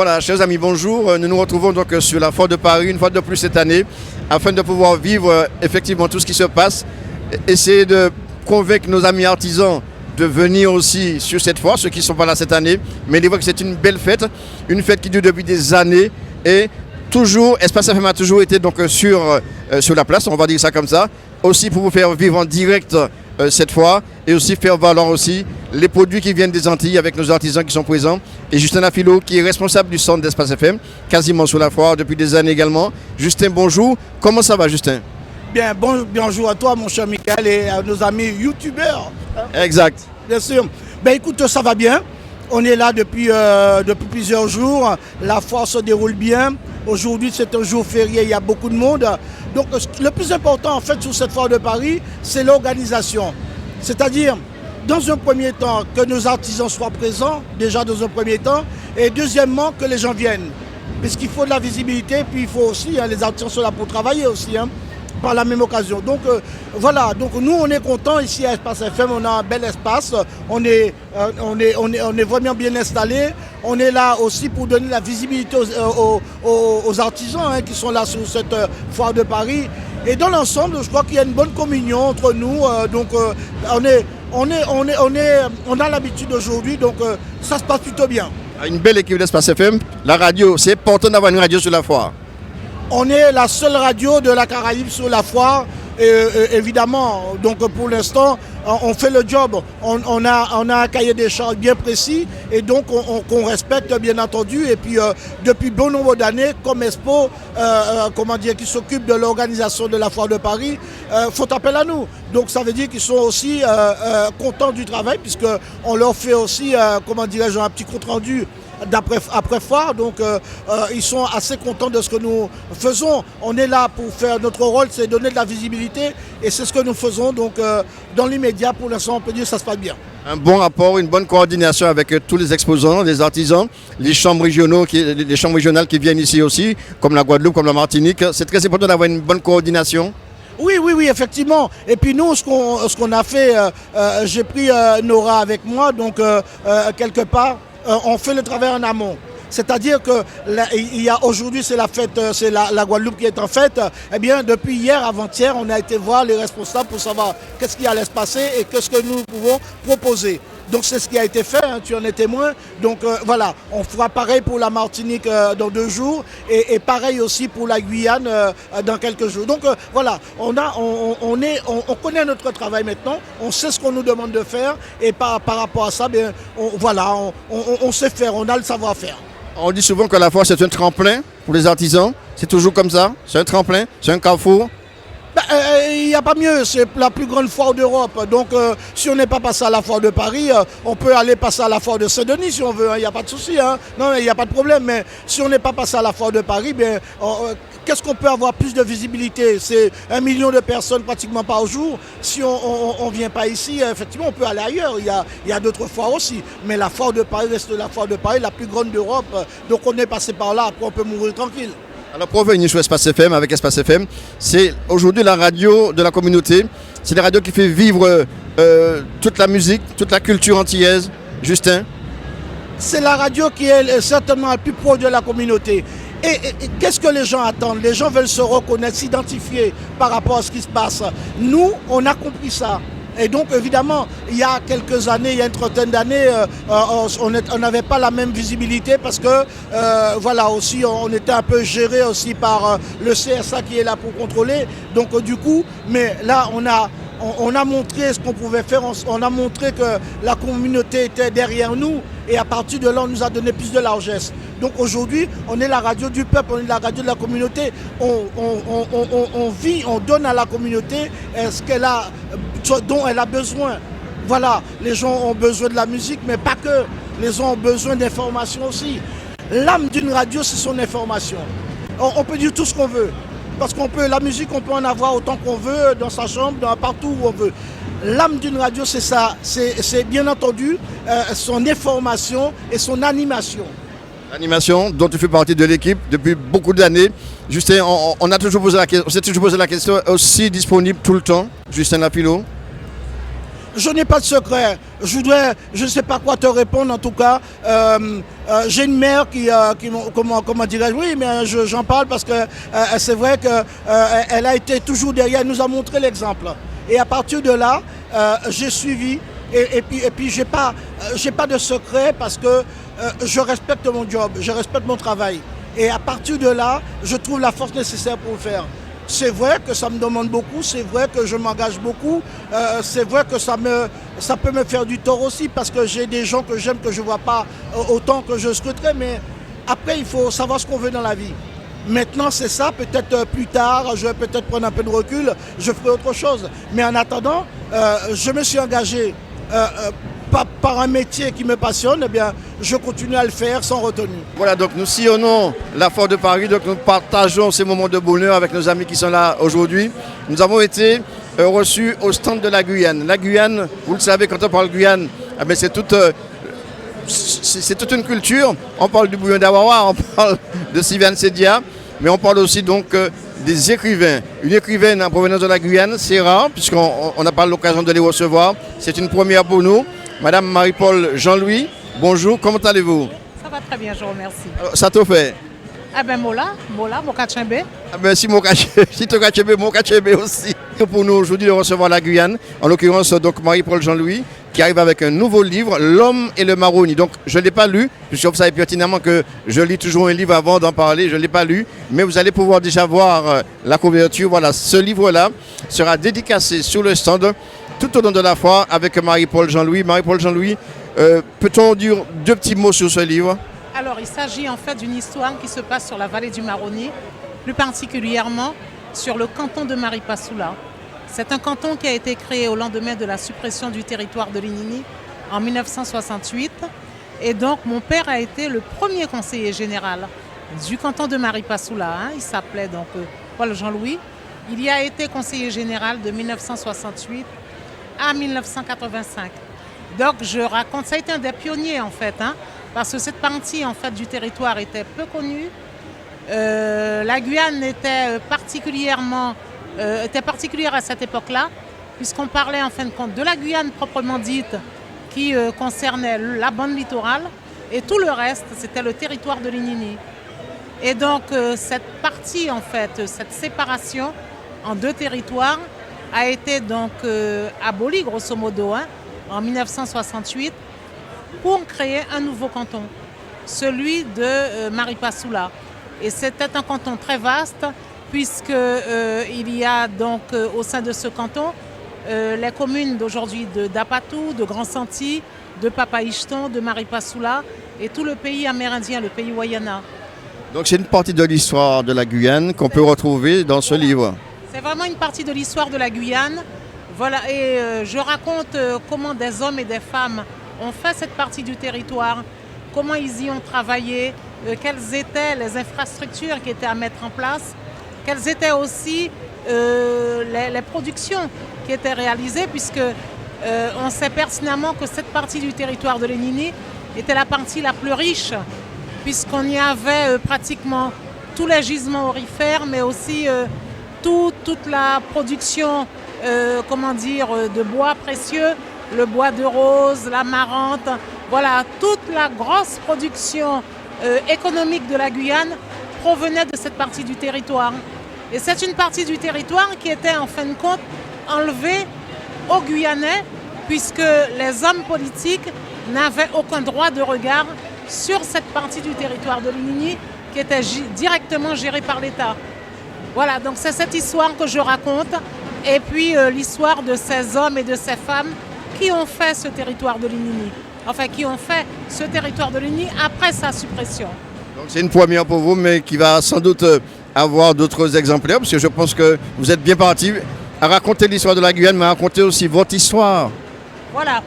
Voilà, chers amis, bonjour. Nous nous retrouvons donc sur la Foire de Paris, une fois de plus cette année, afin de pouvoir vivre effectivement tout ce qui se passe. Essayer de convaincre nos amis artisans de venir aussi sur cette foire, ceux qui ne sont pas là cette année. Mais il est vrai que c'est une belle fête, une fête qui dure depuis des années. Et toujours, Espace FM a toujours été donc sur la place, on va dire ça comme ça. Aussi pour vous faire vivre en direct cette fois et aussi faire valoir aussi les produits qui viennent des Antilles avec nos artisans qui sont présents. Et Justin Afilo qui est responsable du centre d'Espace FM, quasiment sur la foire depuis des années également. Justin, bonjour. Comment ça va, Justin? Bien, bonjour à toi, mon cher Michael, et à nos amis youtubeurs. Exact. Bien sûr. Ben écoute, ça va bien. On est là depuis plusieurs jours. La foire se déroule bien. Aujourd'hui, c'est un jour férié, il y a beaucoup de monde. Donc, le plus important, en fait, sur cette foire de Paris, c'est l'organisation. C'est-à-dire, dans un premier temps, que nos artisans soient présents, déjà dans un premier temps, et deuxièmement, que les gens viennent. Puisqu'il faut de la visibilité, puis il faut aussi, les artisans sont là pour travailler aussi, par la même occasion. Donc voilà, donc nous on est contents ici à Espace FM, on a un bel espace, on est vraiment bien installé. On est là aussi pour donner la visibilité aux artisans qui sont là sur cette foire de Paris. Et dans l'ensemble, je crois qu'il y a une bonne communion entre nous. On a l'habitude aujourd'hui, donc ça se passe plutôt bien. Une belle équipe d'Espace FM. La radio, c'est important d'avoir une radio sur la foire. On est la seule radio de la Caraïbe sur la foire, évidemment. Donc pour l'instant, on fait le job. On a un cahier des charges bien précis et donc qu'on respecte bien entendu. Et puis depuis bon nombre d'années, comme Expo, qui s'occupe de l'organisation de la foire de Paris, font appel à nous. Donc ça veut dire qu'ils sont aussi contents du travail puisqu'on leur fait aussi, un petit compte rendu après foire, donc ils sont assez contents de ce que nous faisons. On est là pour faire notre rôle, c'est donner de la visibilité et c'est ce que nous faisons. Donc dans l'immédiat, pour l'instant, on peut dire que ça se passe bien. Un bon rapport, une bonne coordination avec tous les exposants, les artisans, les chambres régionales qui viennent ici aussi, comme la Guadeloupe, comme la Martinique. C'est très important d'avoir une bonne coordination. Oui, effectivement. Et puis nous, ce qu'on a fait, j'ai pris Nora avec moi, donc quelque part, on fait le travail en amont. C'est-à-dire que aujourd'hui c'est la fête, c'est la Guadeloupe qui est en fête. Eh bien depuis hier, avant-hier, on a été voir les responsables pour savoir qu'est-ce qui allait se passer et qu'est-ce que nous pouvons proposer. Donc c'est ce qui a été fait, tu en es témoin. Donc voilà, on fera pareil pour la Martinique dans 2 jours et pareil aussi pour la Guyane dans quelques jours. Donc voilà, on connaît notre travail maintenant, on sait ce qu'on nous demande de faire et par rapport à ça, on sait faire, on a le savoir-faire. On dit souvent que la foire c'est un tremplin pour les artisans, c'est toujours comme ça, c'est un tremplin, c'est un carrefour. Il n'y a pas mieux, c'est la plus grande foire d'Europe. Donc si on n'est pas passé à la foire de Paris, on peut aller passer à la foire de Saint-Denis si on veut, il n'y a pas de souci. Non, il n'y a pas de problème. Mais si on n'est pas passé à la foire de Paris, qu'est-ce qu'on peut avoir plus de visibilité? C'est 1 million de personnes pratiquement par jour. Si on ne vient pas ici, effectivement, on peut aller ailleurs. Il y a d'autres foires aussi. Mais la foire de Paris reste la foire de Paris, la plus grande d'Europe. Donc on est passé par là, après on peut mourir tranquille. Alors pour venir sur Espace FM, avec Espace FM, c'est aujourd'hui la radio de la communauté. C'est la radio qui fait vivre toute la musique, toute la culture antillaise. Justin? C'est la radio qui est certainement la plus proche de la communauté. Et qu'est-ce que les gens attendent? Les gens veulent se reconnaître, s'identifier par rapport à ce qui se passe. Nous, on a compris ça. Et donc, évidemment, il y a quelques années, il y a une trentaine d'années, on n'avait pas la même visibilité parce que, aussi, on était un peu géré aussi par le CSA qui est là pour contrôler. Donc, du coup, mais là, on a montré ce qu'on pouvait faire, on a montré que la communauté était derrière nous et à partir de là, on nous a donné plus de largesse. Donc aujourd'hui, on est la radio du peuple, on est la radio de la communauté. On vit, on donne à la communauté ce dont elle a besoin. Voilà, les gens ont besoin de la musique, mais pas que. Les gens ont besoin d'informations aussi. L'âme d'une radio, c'est son information. On peut dire tout ce qu'on veut. Parce la musique, on peut en avoir autant qu'on veut, dans sa chambre, partout où on veut. L'âme d'une radio, c'est ça. C'est bien entendu son information et son animation. L'animation dont tu fais partie de l'équipe depuis beaucoup d'années. Justin, on s'est toujours posé la question, aussi disponible tout le temps, Justin Afilo? Je n'ai pas de secret. Je ne sais pas quoi te répondre en tout cas. J'ai une mère comment dirais-je, oui, mais j'en parle parce que c'est vrai qu'elle a été toujours derrière, elle nous a montré l'exemple. Et à partir de là, j'ai suivi. Et puis j'ai pas de secret parce que je respecte mon job, je respecte mon travail. Et à partir de là, je trouve la force nécessaire pour le faire. C'est vrai que ça me demande beaucoup, c'est vrai que je m'engage beaucoup, c'est vrai que ça peut me faire du tort aussi parce que j'ai des gens que j'aime que je ne vois pas autant que je souhaiterais, mais après il faut savoir ce qu'on veut dans la vie. Maintenant c'est ça, peut-être plus tard, je vais peut-être prendre un peu de recul, je ferai autre chose. Mais en attendant, je me suis engagé par un métier qui me passionne, eh bien, je continue à le faire sans retenue. Voilà, donc nous sillonnons la Foire de Paris, donc nous partageons ces moments de bonheur avec nos amis qui sont là aujourd'hui. Nous avons été reçus au stand de la Guyane. La Guyane, vous le savez, quand on parle Guyane, eh bien, c'est toute une culture. On parle du bouillon d'Awawa, on parle de Siviane Sedia, mais on parle aussi donc des écrivains. Une écrivaine en provenance de la Guyane, c'est rare, puisqu'on n'a pas l'occasion de les recevoir. C'est une première pour nous. Madame Marie-Paul Jean-Louis, bonjour, comment allez-vous? Ça va très bien, je vous remercie. Alors, ça te fait? Ah ben Mola, Mokachembe. Ah ben si Tokachebe, Mokachebe aussi. Pour nous aujourd'hui de recevoir la Guyane, en l'occurrence donc Marie-Paul Jean-Louis, qui arrive avec un nouveau livre, L'homme et le marronnier. Donc je ne l'ai pas lu, puisque vous savez pertinemment que je lis toujours un livre avant d'en parler, je ne l'ai pas lu, mais vous allez pouvoir déjà voir la couverture. Voilà, ce livre-là sera dédicacé sur le stand tout au long de la foire avec Marie-Paul Jean-Louis. Marie-Paul Jean-Louis, peut-on dire deux petits mots sur ce livre? Alors il s'agit en fait d'une histoire qui se passe sur la vallée du Maroni, plus particulièrement sur le canton de Maripasoula. C'est un canton qui a été créé au lendemain de la suppression du territoire de Linini en 1968. Et donc mon père a été le premier conseiller général du canton de Maripasoula. Il s'appelait donc Paul Jean-Louis. Il y a été conseiller général de 1968 à 1985. Donc je raconte, ça a été un des pionniers en fait, parce que cette partie en fait du territoire était peu connue. La Guyane était particulière à cette époque-là, puisqu'on parlait en fin de compte de la Guyane proprement dite, qui concernait la bande littorale, et tout le reste, c'était le territoire de Linini. Et donc cette partie en fait, cette séparation en deux territoires a été donc abolie grosso modo en 1968 pour créer un nouveau canton, celui de Maripasoula. Et c'était un canton très vaste puisqu'il y a donc au sein de ce canton les communes d'aujourd'hui d'Apatou, de Grand Santi, de Papaïcheton, de Maripasoula et tout le pays amérindien, le pays Wayana. Donc c'est une partie de l'histoire de la Guyane qu'on peut retrouver dans ce livre. C'est vraiment une partie de l'histoire de la Guyane. Voilà, et je raconte comment des hommes et des femmes ont fait cette partie du territoire, comment ils y ont travaillé, quelles étaient les infrastructures qui étaient à mettre en place, quelles étaient aussi les productions qui étaient réalisées, puisque on sait pertinemment que cette partie du territoire de Linini était la partie la plus riche, puisqu'on y avait pratiquement tous les gisements aurifères, mais aussi toute la production de bois précieux, le bois de rose, la marante, voilà, toute la grosse production économique de la Guyane provenait de cette partie du territoire. Et c'est une partie du territoire qui était en fin de compte enlevée aux Guyanais, puisque les hommes politiques n'avaient aucun droit de regard sur cette partie du territoire de Linini qui était directement gérée par l'État. Voilà, donc c'est cette histoire que je raconte, et puis l'histoire de ces hommes et de ces femmes qui ont fait ce territoire de Linini, enfin qui ont fait ce territoire de Linini après sa suppression. Donc c'est une première pour vous, mais qui va sans doute avoir d'autres exemplaires, parce que je pense que vous êtes bien parti à raconter l'histoire de la Guyane, mais à raconter aussi votre histoire. Voilà,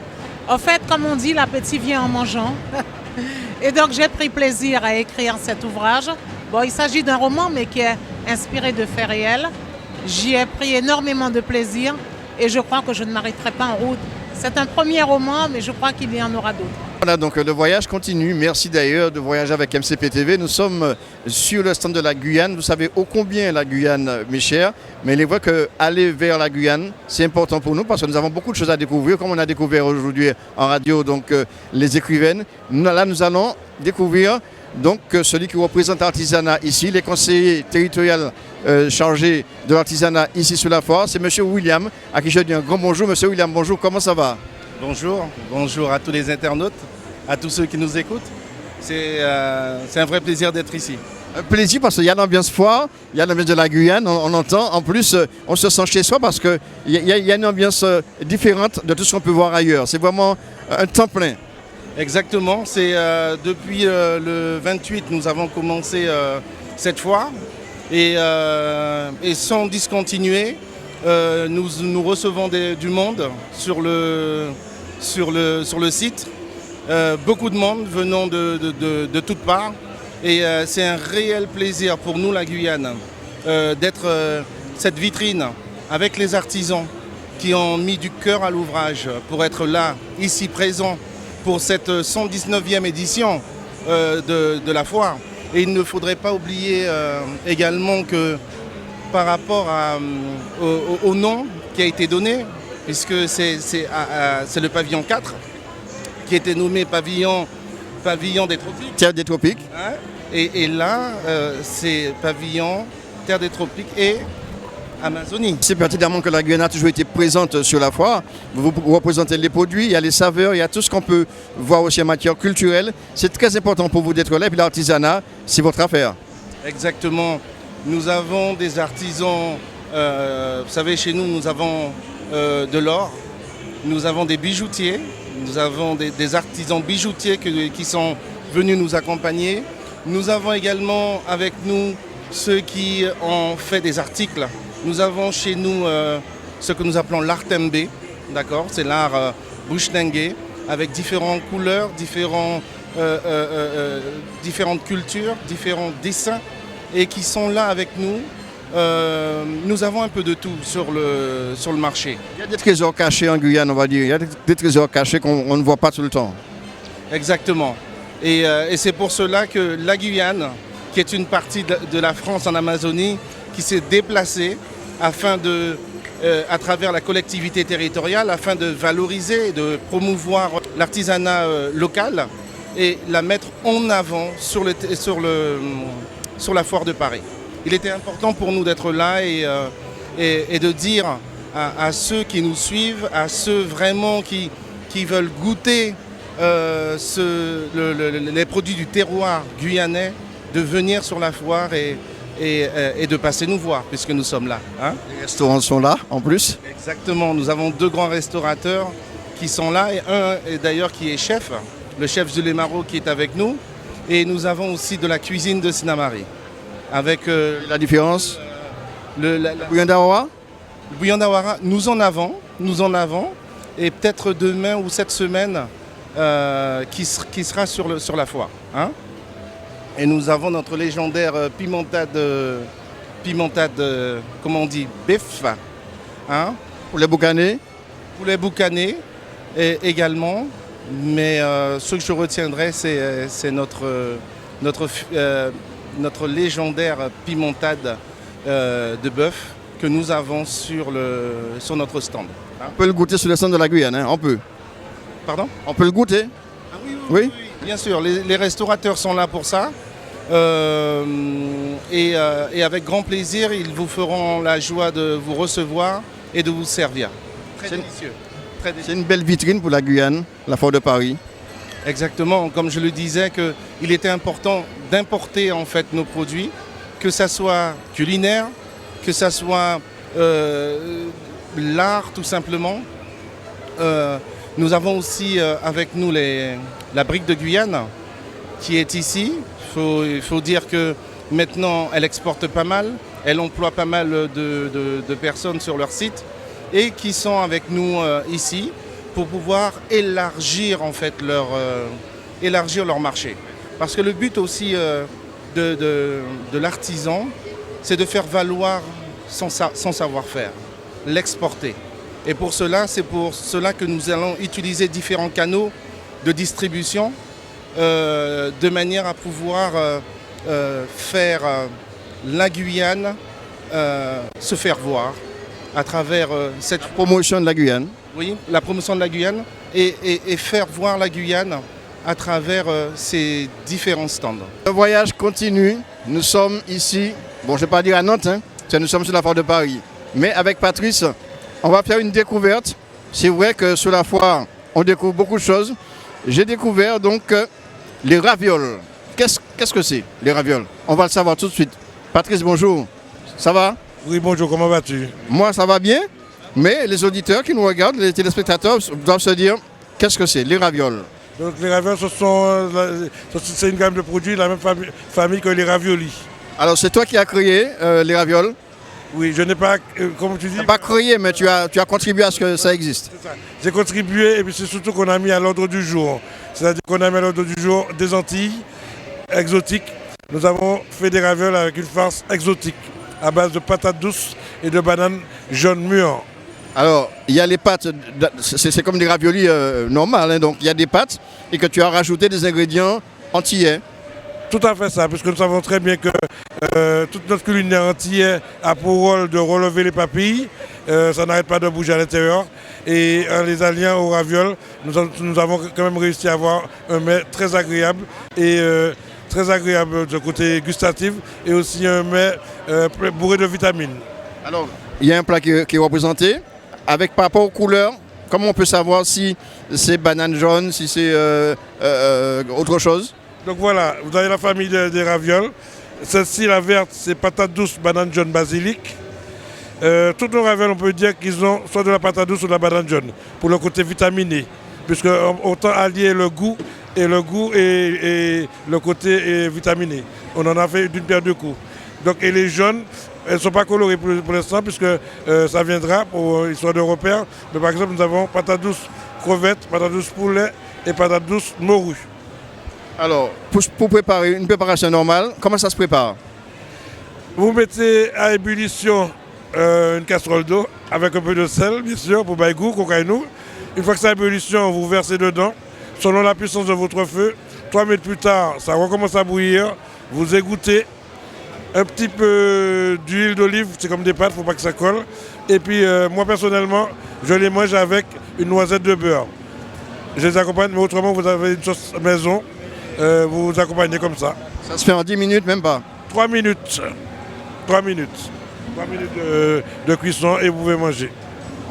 en fait, comme on dit, l'appétit vient en mangeant. Et donc j'ai pris plaisir à écrire cet ouvrage. Bon, il s'agit d'un roman, mais qui est inspiré de faits réels. J'y ai pris énormément de plaisir et je crois que je ne m'arrêterai pas en route. C'est un premier roman, mais je crois qu'il y en aura d'autres. Voilà, donc le voyage continue. Merci d'ailleurs de voyager avec MCP TV. Nous sommes sur le stand de la Guyane. Vous savez ô combien la Guyane m'est chère, mais il est vrai qu'aller vers la Guyane, c'est important pour nous parce que nous avons beaucoup de choses à découvrir, comme on a découvert aujourd'hui en radio donc les écrivaines. Là, nous allons découvrir donc celui qui représente l'artisanat ici, les conseillers territoriaux chargés de l'artisanat ici sur la foire, c'est M. William, à qui je dis un grand bonjour. M. William, bonjour, comment ça va? Bonjour, bonjour à tous les internautes, à tous ceux qui nous écoutent. C'est un vrai plaisir d'être ici. Un plaisir parce qu'il y a l'ambiance foire, il y a l'ambiance de la Guyane, on entend. En plus, on se sent chez soi parce qu'il y a une ambiance différente de tout ce qu'on peut voir ailleurs. C'est vraiment un temps plein. Exactement, c'est depuis le 28, nous avons commencé cette foire et sans discontinuer, nous recevons du monde sur le site. Beaucoup de monde venant de toutes parts. Et c'est un réel plaisir pour nous, la Guyane, d'être cette vitrine avec les artisans qui ont mis du cœur à l'ouvrage pour être là, ici présents, pour cette 119e édition de la foire. Et il ne faudrait pas oublier également que par rapport au nom qui a été donné, puisque c'est le pavillon 4 qui a été nommé pavillon des tropiques. Terre des tropiques. Hein, et là, c'est pavillon Terre des tropiques et Amazonie. C'est pertinemment que la Guyane a toujours été présente sur la foire. Vous représentez les produits, il y a les saveurs, il y a tout ce qu'on peut voir aussi en matière culturelle. C'est très important pour vous d'être là. Et puis l'artisanat, c'est votre affaire. Exactement. Nous avons des artisans, vous savez, chez nous, nous avons de l'or, nous avons des bijoutiers, nous avons des artisans bijoutiers qui sont venus nous accompagner. Nous avons également avec nous ceux qui ont fait des articles. Nous avons chez nous ce que nous appelons l'art Tembe, d'accord, c'est l'art Bushnengue, avec différentes couleurs, différentes cultures, différents dessins, et qui sont là avec nous. Nous avons un peu de tout sur le marché. Il y a des trésors cachés en Guyane, on va dire. Il y a des trésors cachés qu'on ne voit pas tout le temps. Exactement. Et c'est pour cela que la Guyane, qui est une partie de la France en Amazonie, qui s'est déplacée afin à travers la collectivité territoriale, afin de valoriser et de promouvoir l'artisanat local et la mettre en avant sur la foire de Paris. Il était important pour nous d'être là et de dire à ceux qui nous suivent, à ceux vraiment qui veulent goûter les produits du terroir guyanais, de venir sur la foire et de passer nous voir, puisque nous sommes là. Hein. Les restaurants sont là, en plus. Exactement. Nous avons 2 grands restaurateurs qui sont là, et un d'ailleurs qui est chef, le chef Jules Maro qui est avec nous. Et nous avons aussi de la cuisine de Sinamari. Avec la différence le bouillon d'Awara. Le bouillon d'Awara, nous en avons. Et peut-être demain ou cette semaine, qui sera sur la foire. Hein. Et nous avons notre légendaire pimentade, comment on dit, bœuf. Hein. Poulet boucané. Poulet boucané également. Mais ce que je retiendrai, c'est notre légendaire pimentade de bœuf que nous avons sur notre stand. Hein. On peut le goûter sur le stand de la Guyane, hein, on peut. Pardon? On peut le goûter. Ah oui, bien sûr. Les restaurateurs sont là pour ça. Et avec grand plaisir, ils vous feront la joie de vous recevoir et de vous servir. Très délicieux. C'est une belle vitrine pour la Guyane, la foire de Paris. Exactement, comme je le disais, qu'il était important d'importer en fait nos produits, que ça soit culinaire, que ça soit l'art tout simplement. Nous avons aussi avec nous la brique de Guyane qui est ici. Il faut dire que maintenant elle exporte pas mal, elle emploie pas mal de personnes sur leur site et qui sont avec nous ici pour pouvoir élargir en fait leur marché. Parce que le but aussi de l'artisan, c'est de faire valoir son savoir-faire, l'exporter. Et pour cela, c'est pour cela que nous allons utiliser différents canaux de distribution de manière à pouvoir faire la Guyane se faire voir à travers cette Promotion de la Guyane. oui, la promotion de la Guyane et faire voir la Guyane à travers ces différents stands. Le voyage continue. Nous sommes ici, bon, je ne vais pas dire à Nantes, hein, nous sommes sur la foire de Paris. Mais avec Patrice, on va faire une découverte. C'est vrai que sur la foire, on découvre beaucoup de choses. J'ai découvert donc les ravioles. Qu'est-ce que c'est, les ravioles? On va le savoir tout de suite. Patrice, bonjour. Ça va? Oui, bonjour, comment vas-tu? Moi, ça va bien. Mais les auditeurs qui nous regardent, les téléspectateurs, doivent se dire, qu'est-ce que c'est, les ravioles? Donc les ravioles, c'est une gamme de produits de la même famille que les raviolis. Alors, c'est toi qui as créé les ravioles? Oui, je n'ai pas, comme tu dis... Tu n'as pas créé, mais tu as contribué à ce que ça existe. C'est ça. J'ai contribué et puis c'est surtout qu'on a mis à l'ordre du jour. C'est-à-dire qu'on a mis à l'ordre du jour des Antilles exotiques. Nous avons fait des ravioles avec une farce exotique à base de patates douces et de bananes jaunes mûres. Alors, il y a les pâtes, c'est comme des raviolis normales, hein, donc il y a des pâtes et que tu as rajouté des ingrédients antillais. Tout à fait ça, puisque nous savons très bien que toute notre culinaire entière a pour rôle de relever les papilles. Ça n'arrête pas de bouger à l'intérieur. Et en les alliant aux ravioles, nous avons quand même réussi à avoir un mets très agréable et très agréable de côté gustatif et aussi un mets bourré de vitamines. Alors, il y a un plat qui est représenté avec par rapport aux couleurs. Comment on peut savoir si c'est banane jaune, si c'est autre chose? Donc voilà, vous avez la famille des ravioles. Celle-ci, la verte, c'est patate douce, banane jaune, basilic. Toutes nos ravioles, on peut dire qu'ils ont soit de la patate douce ou de la banane jaune, pour le côté vitaminé. Puisque autant allier le goût et le côté vitaminé. On en a fait d'une pierre deux coups. Donc, et les jaunes, elles ne sont pas colorées pour l'instant, puisque ça viendra pour histoire de repère. Mais par exemple, nous avons patate douce crevette, patate douce poulet et patate douce morue. Alors, pour préparer une préparation normale, comment ça se prépare? Vous mettez à ébullition une casserole d'eau avec un peu de sel, bien sûr, pour bailler goût, cocaïnou. Une fois que ça a ébullition, vous versez dedans, selon la puissance de votre feu. 3 minutes plus tard, ça recommence à bouillir. Vous égouttez un petit peu d'huile d'olive, c'est comme des pâtes, il ne faut pas que ça colle. Et puis, moi personnellement, je les mange avec une noisette de beurre. Je les accompagne, mais autrement, vous avez une sauce maison. Vous accompagnez comme ça. Ça se fait en 10 minutes, même pas? 3 minutes. 3 minutes. 3 minutes de cuisson et vous pouvez manger.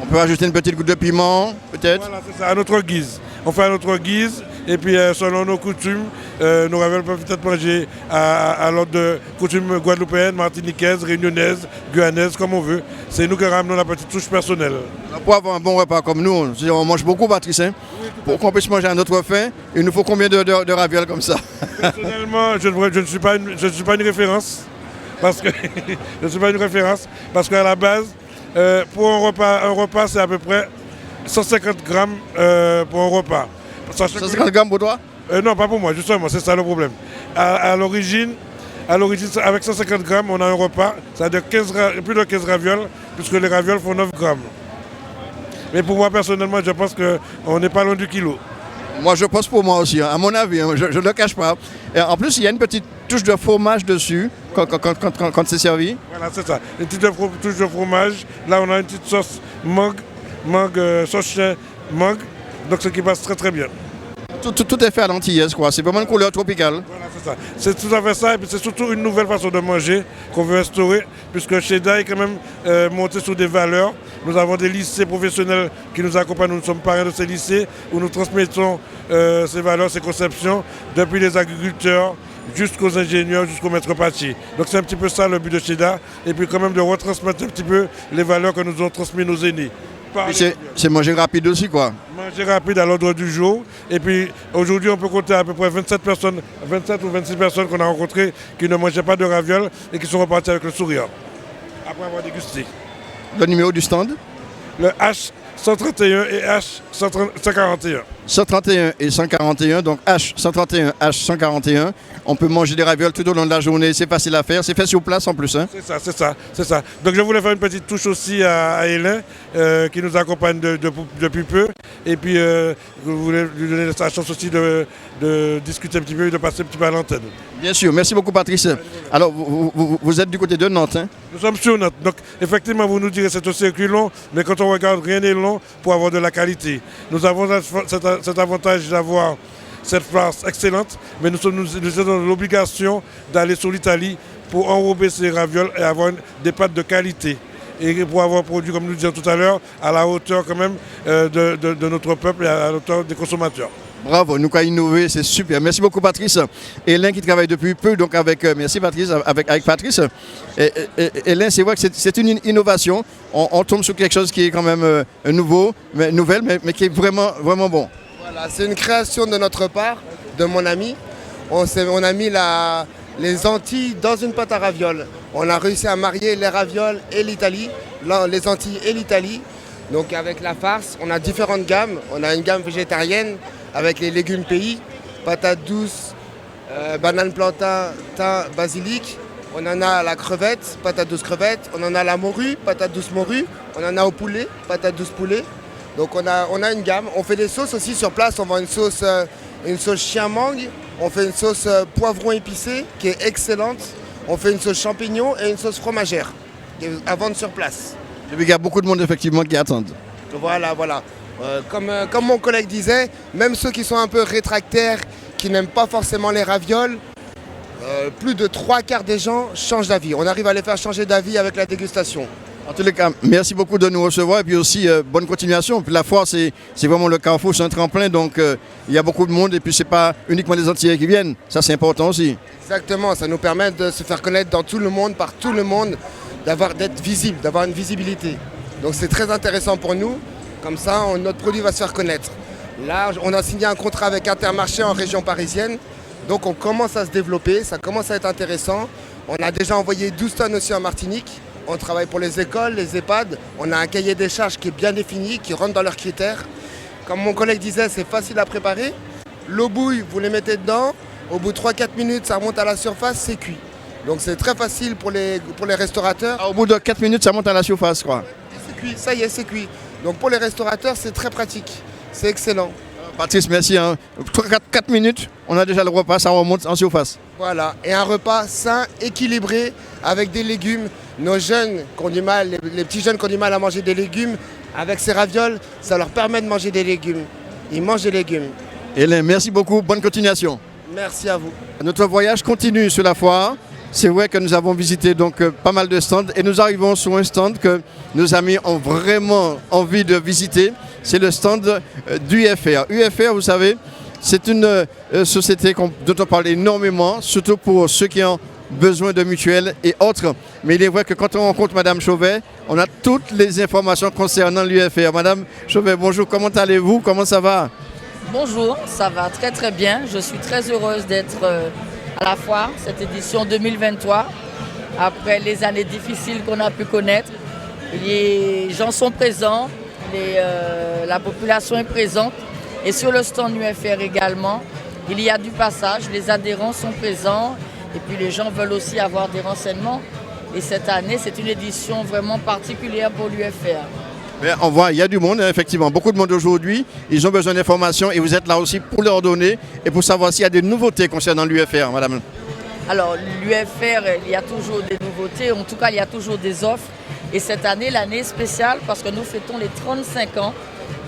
On peut ajouter une petite goutte de piment, peut-être? Voilà, c'est ça, à notre guise. On fait à notre guise et puis selon nos coutumes, nos ravioles peuvent peut-être manger à l'ordre de coutumes guadeloupéennes, martiniquaises, réunionnaises, guyanaises, comme on veut. C'est nous qui ramenons la petite touche personnelle. Pour avoir un bon repas comme nous, on mange beaucoup, Patrice, hein? Pour qu'on puisse manger à notre faim, il nous faut combien de ravioles comme ça? Personnellement, je ne suis pas une référence. Parce que je ne suis pas une référence. Parce qu'à la base, pour un repas, c'est à peu près 150 grammes pour un repas. 150 grammes pour toi? Non, pas pour moi, justement, c'est ça le problème. À l'origine, avec 150 grammes, on a un repas, c'est-à-dire plus de 15 ravioles, puisque les ravioles font 9 grammes. Mais pour moi, personnellement, je pense qu'on n'est pas loin du kilo. Moi, je pense pour moi aussi, hein, à mon avis, hein, je ne le cache pas. Et en plus, il y a une petite touche de fromage dessus quand c'est servi. Voilà, c'est ça. Une petite touche de fromage. Là, on a une petite sauce mangue, sauce chien, mangue. Donc, ce qui passe très très bien. Tout est fait à l'antillaise, quoi. C'est vraiment une couleur tropicale. Voilà, c'est ça. C'est tout à fait ça. Et puis, c'est surtout une nouvelle façon de manger qu'on veut instaurer, puisque Cheda est quand même monté sur des valeurs. Nous avons des lycées professionnels qui nous accompagnent. Nous sommes parrains de ces lycées où nous transmettons ces valeurs, ces conceptions, depuis les agriculteurs jusqu'aux ingénieurs, jusqu'aux maîtres pâtissiers. Donc c'est un petit peu ça le but de Cheda. Et puis quand même de retransmettre un petit peu les valeurs que nous ont transmises nos aînés. C'est manger rapide aussi, quoi. Manger rapide à l'ordre du jour. Et puis aujourd'hui, on peut compter à peu près 27 ou 26 personnes qu'on a rencontrées qui ne mangeaient pas de ravioles et qui sont reparties avec le sourire après avoir dégusté. Le numéro du stand? Le 131 et H 141. 131 et 141, donc H 131, H 141. On peut manger des ravioles tout au long de la journée, c'est facile à faire, c'est fait sur place en plus. Hein. C'est ça. Donc je voulais faire une petite touche aussi à Hélène, qui nous accompagne depuis peu. Et puis je voulais lui donner la chance aussi de discuter un petit peu et de passer un petit peu à l'antenne. Bien sûr, merci beaucoup Patrice. Alors vous êtes du côté de Nantes, hein? Nous sommes sur Nantes, donc effectivement vous nous direz c'est un circuit long, mais quand on regarde rien n'est long pour avoir de la qualité. Nous avons cet avantage d'avoir cette place excellente, mais nous sommes dans l'obligation d'aller sur l'Italie pour enrober ces ravioles et avoir des pâtes de qualité. Et pour avoir produit, comme nous disions tout à l'heure, à la hauteur quand même de notre peuple et à la hauteur des consommateurs. Bravo, nous avons innové, c'est super. Merci beaucoup Patrice. Hélène qui travaille depuis peu, donc merci Patrice, avec Patrice. Hélène, c'est vrai que c'est une innovation. On tombe sur quelque chose qui est quand même nouvelle, mais qui est vraiment, vraiment bon. Voilà, c'est une création de notre part, de mon ami. On a mis les Antilles dans une pâte à ravioles. On a réussi à marier les ravioles et l'Italie, les Antilles et l'Italie. Donc avec la farce, on a différentes gammes. On a une gamme végétarienne avec les légumes pays, patates douces, banane plantain, thym, basilic. On en a à la crevette, patate douce crevette. On en a à la morue, patate douce morue. On en a au poulet, patate douce poulet. Donc on a une gamme. On fait des sauces aussi sur place. On vend une sauce chien mangue. On fait une sauce poivron épicé qui est excellente. On fait une sauce champignon et une sauce fromagère à vendre sur place. Il y a beaucoup de monde effectivement qui attendent. Voilà. Comme mon collègue disait, même ceux qui sont un peu rétractaires, qui n'aiment pas forcément les ravioles, plus de 3/4 des gens changent d'avis. On arrive à les faire changer d'avis avec la dégustation. En tous les cas, merci beaucoup de nous recevoir et puis aussi bonne continuation. Puis la foire, c'est vraiment le carrefour, c'est un tremplin, donc il y a beaucoup de monde et puis c'est pas uniquement les Antillais qui viennent. Ça, c'est important aussi. Exactement, ça nous permet de se faire connaître dans tout le monde, par tout le monde, d'être visible, d'avoir une visibilité. Donc c'est très intéressant pour nous, comme ça notre produit va se faire connaître. Là, on a signé un contrat avec Intermarché en région parisienne, donc on commence à se développer, ça commence à être intéressant. On a déjà envoyé 12 tonnes aussi en Martinique. On travaille pour les écoles, les EHPAD. On a un cahier des charges qui est bien défini, qui rentre dans leurs critères. Comme mon collègue disait, c'est facile à préparer. L'eau bouille, vous les mettez dedans. Au bout de 3-4 minutes, ça remonte à la surface, c'est cuit. Donc c'est très facile pour les restaurateurs. Au bout de 4 minutes, ça monte à la surface, je crois. C'est cuit, ça y est, c'est cuit. Donc pour les restaurateurs, c'est très pratique. C'est excellent. Patrice, merci. 4 minutes, on a déjà le repas, ça remonte en surface. Voilà, et un repas sain, équilibré, avec des légumes. Nos jeunes qui ont du mal, les petits jeunes qui ont du mal à manger des légumes, avec ces ravioles, ça leur permet de manger des légumes. Ils mangent des légumes. Hélène, merci beaucoup, bonne continuation. Merci à vous. Notre voyage continue sur la foire. C'est vrai que nous avons visité donc pas mal de stands et nous arrivons sur un stand que nos amis ont vraiment envie de visiter. C'est le stand d'UFR. UFR, vous savez, c'est une société dont on parle énormément, surtout pour ceux qui ont besoin de mutuelles et autres. Mais il est vrai que quand on rencontre Madame Chauvet, on a toutes les informations concernant l'UFR. Madame Chauvet, bonjour, comment allez-vous? Comment ça va? Bonjour, ça va très très bien. Je suis très heureuse d'être à la foire, cette édition 2023. Après les années difficiles qu'on a pu connaître, les gens sont présents, la population est présente. Et sur le stand UFR également, il y a du passage, les adhérents sont présents. Et puis les gens veulent aussi avoir des renseignements. Et cette année, c'est une édition vraiment particulière pour l'UFR. On voit, il y a du monde, effectivement, beaucoup de monde aujourd'hui. Ils ont besoin d'informations et vous êtes là aussi pour leur donner et pour savoir s'il y a des nouveautés concernant l'UFR, madame. Alors, l'UFR, il y a toujours des nouveautés. En tout cas, il y a toujours des offres. Et cette année, l'année est spéciale parce que nous fêtons les 35 ans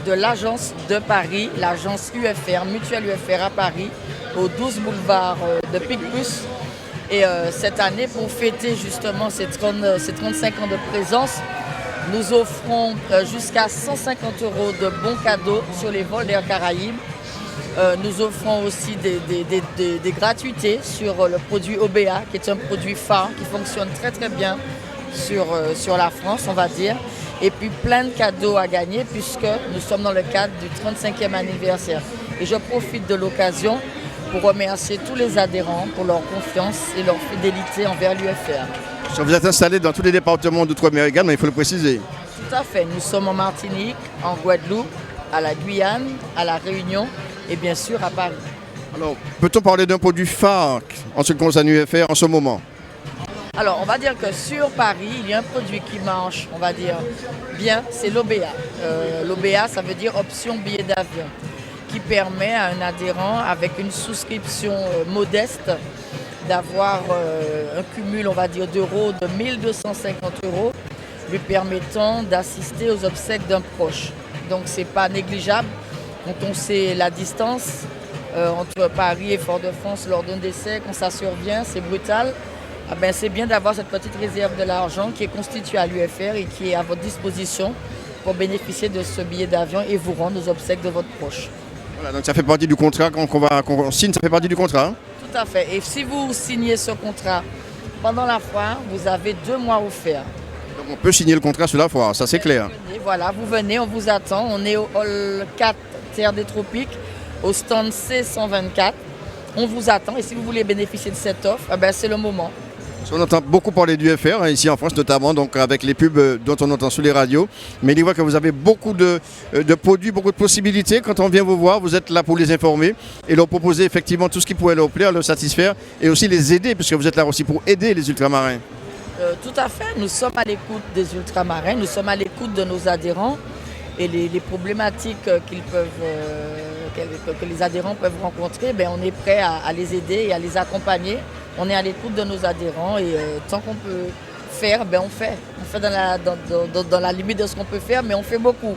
de l'agence de Paris, l'agence UFR, Mutuelle UFR à Paris, au 12 boulevard de Picpus. Et cette année, pour fêter justement ces 35 ans de présence, nous offrons jusqu'à 150 € de bons cadeaux sur les vols d'Air Caraïbes. Nous offrons aussi des gratuités sur le produit OBA, qui est un produit phare qui fonctionne très très bien sur la France, on va dire. Et puis plein de cadeaux à gagner puisque nous sommes dans le cadre du 35e anniversaire. Et je profite de l'occasion pour remercier tous les adhérents pour leur confiance et leur fidélité envers l'UFR. Vous êtes installé dans tous les départements d'outre-mer également, il faut le préciser. Tout à fait. Nous sommes en Martinique, en Guadeloupe, à la Guyane, à la Réunion et bien sûr à Paris. Alors, peut-on parler d'un produit phare en ce qui concerne UFR en ce moment? Alors, on va dire que sur Paris, il y a un produit qui marche, on va dire, bien, c'est l'OBA. L'OBA, ça veut dire option billet d'avion, qui permet à un adhérent, avec une souscription modeste, d'avoir un cumul, on va dire, d'euros de 1 250 €, lui permettant d'assister aux obsèques d'un proche. Donc, ce n'est pas négligeable. Quand on sait la distance entre Paris et Fort-de-France lors d'un décès, quand ça survient, c'est brutal. Ah ben, c'est bien d'avoir cette petite réserve de l'argent qui est constituée à l'UFR et qui est à votre disposition pour bénéficier de ce billet d'avion et vous rendre aux obsèques de votre proche. Voilà, donc ça fait partie du contrat qu'on signe, ça fait partie du contrat. Hein? Tout à fait. Et si vous signez ce contrat pendant la foire, vous avez 2 mois offerts. Donc on peut signer le contrat sur la foire, ça c'est clair. Voilà, vous venez, on vous attend. On est au hall 4, Terre des Tropiques, au stand C124. On vous attend et si vous voulez bénéficier de cette offre, eh ben, c'est le moment. On entend beaucoup parler du FR, hein, ici en France notamment, donc avec les pubs dont on entend sur les radios. Mais il voit que vous avez beaucoup de produits, beaucoup de possibilités. Quand on vient vous voir, vous êtes là pour les informer et leur proposer effectivement tout ce qui pourrait leur plaire, leur satisfaire et aussi les aider, puisque vous êtes là aussi pour aider les ultramarins. Tout à fait, nous sommes à l'écoute des ultramarins, nous sommes à l'écoute de nos adhérents et les problématiques que les adhérents peuvent rencontrer, ben, on est prêt à les aider et à les accompagner. On est à l'écoute de nos adhérents et tant qu'on peut faire, ben on fait. On fait dans la limite de ce qu'on peut faire, mais on fait beaucoup.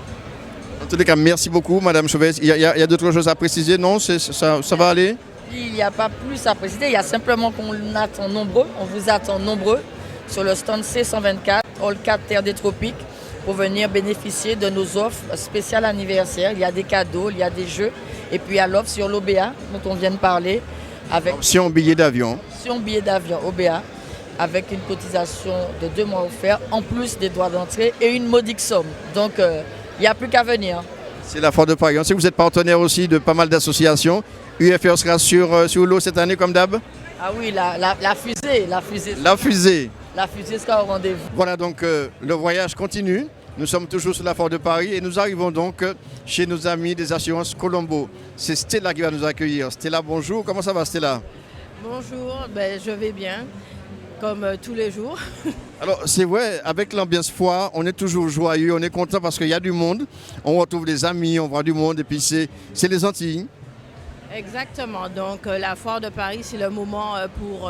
En tous les cas, merci beaucoup, Madame Chauvet. Il y a d'autres choses à préciser, non? Ça va aller? Il n'y a pas plus à préciser, il y a simplement qu'on attend nombreux, on vous attend nombreux sur le stand C124, Hall 4 Terre des Tropiques, pour venir bénéficier de nos offres spéciales anniversaires. Il y a des cadeaux, il y a des jeux, et puis il y a l'offre sur l'OBA dont on vient de parler. Avec option billet d'avion. Option billet d'avion OBA avec une cotisation de 2 mois offerts en plus des droits d'entrée et une modique somme. Donc il n'y a plus qu'à venir. C'est la foire de Paris. On sait que vous êtes partenaire aussi de pas mal d'associations. UFR sera sur l'eau cette année comme d'hab? Ah oui, la fusée. La fusée. La fusée sera au rendez-vous. Voilà donc le voyage continue. Nous sommes toujours sur la foire de Paris et nous arrivons donc chez nos amis des assurances Colombo. C'est Stella qui va nous accueillir. Stella, bonjour. Comment ça va, Stella? Bonjour, je vais bien, comme tous les jours. Alors c'est vrai, avec l'ambiance foire, on est toujours joyeux, on est content parce qu'il y a du monde. On retrouve des amis, on voit du monde et puis c'est les Antilles. Exactement, donc la foire de Paris, c'est le moment pour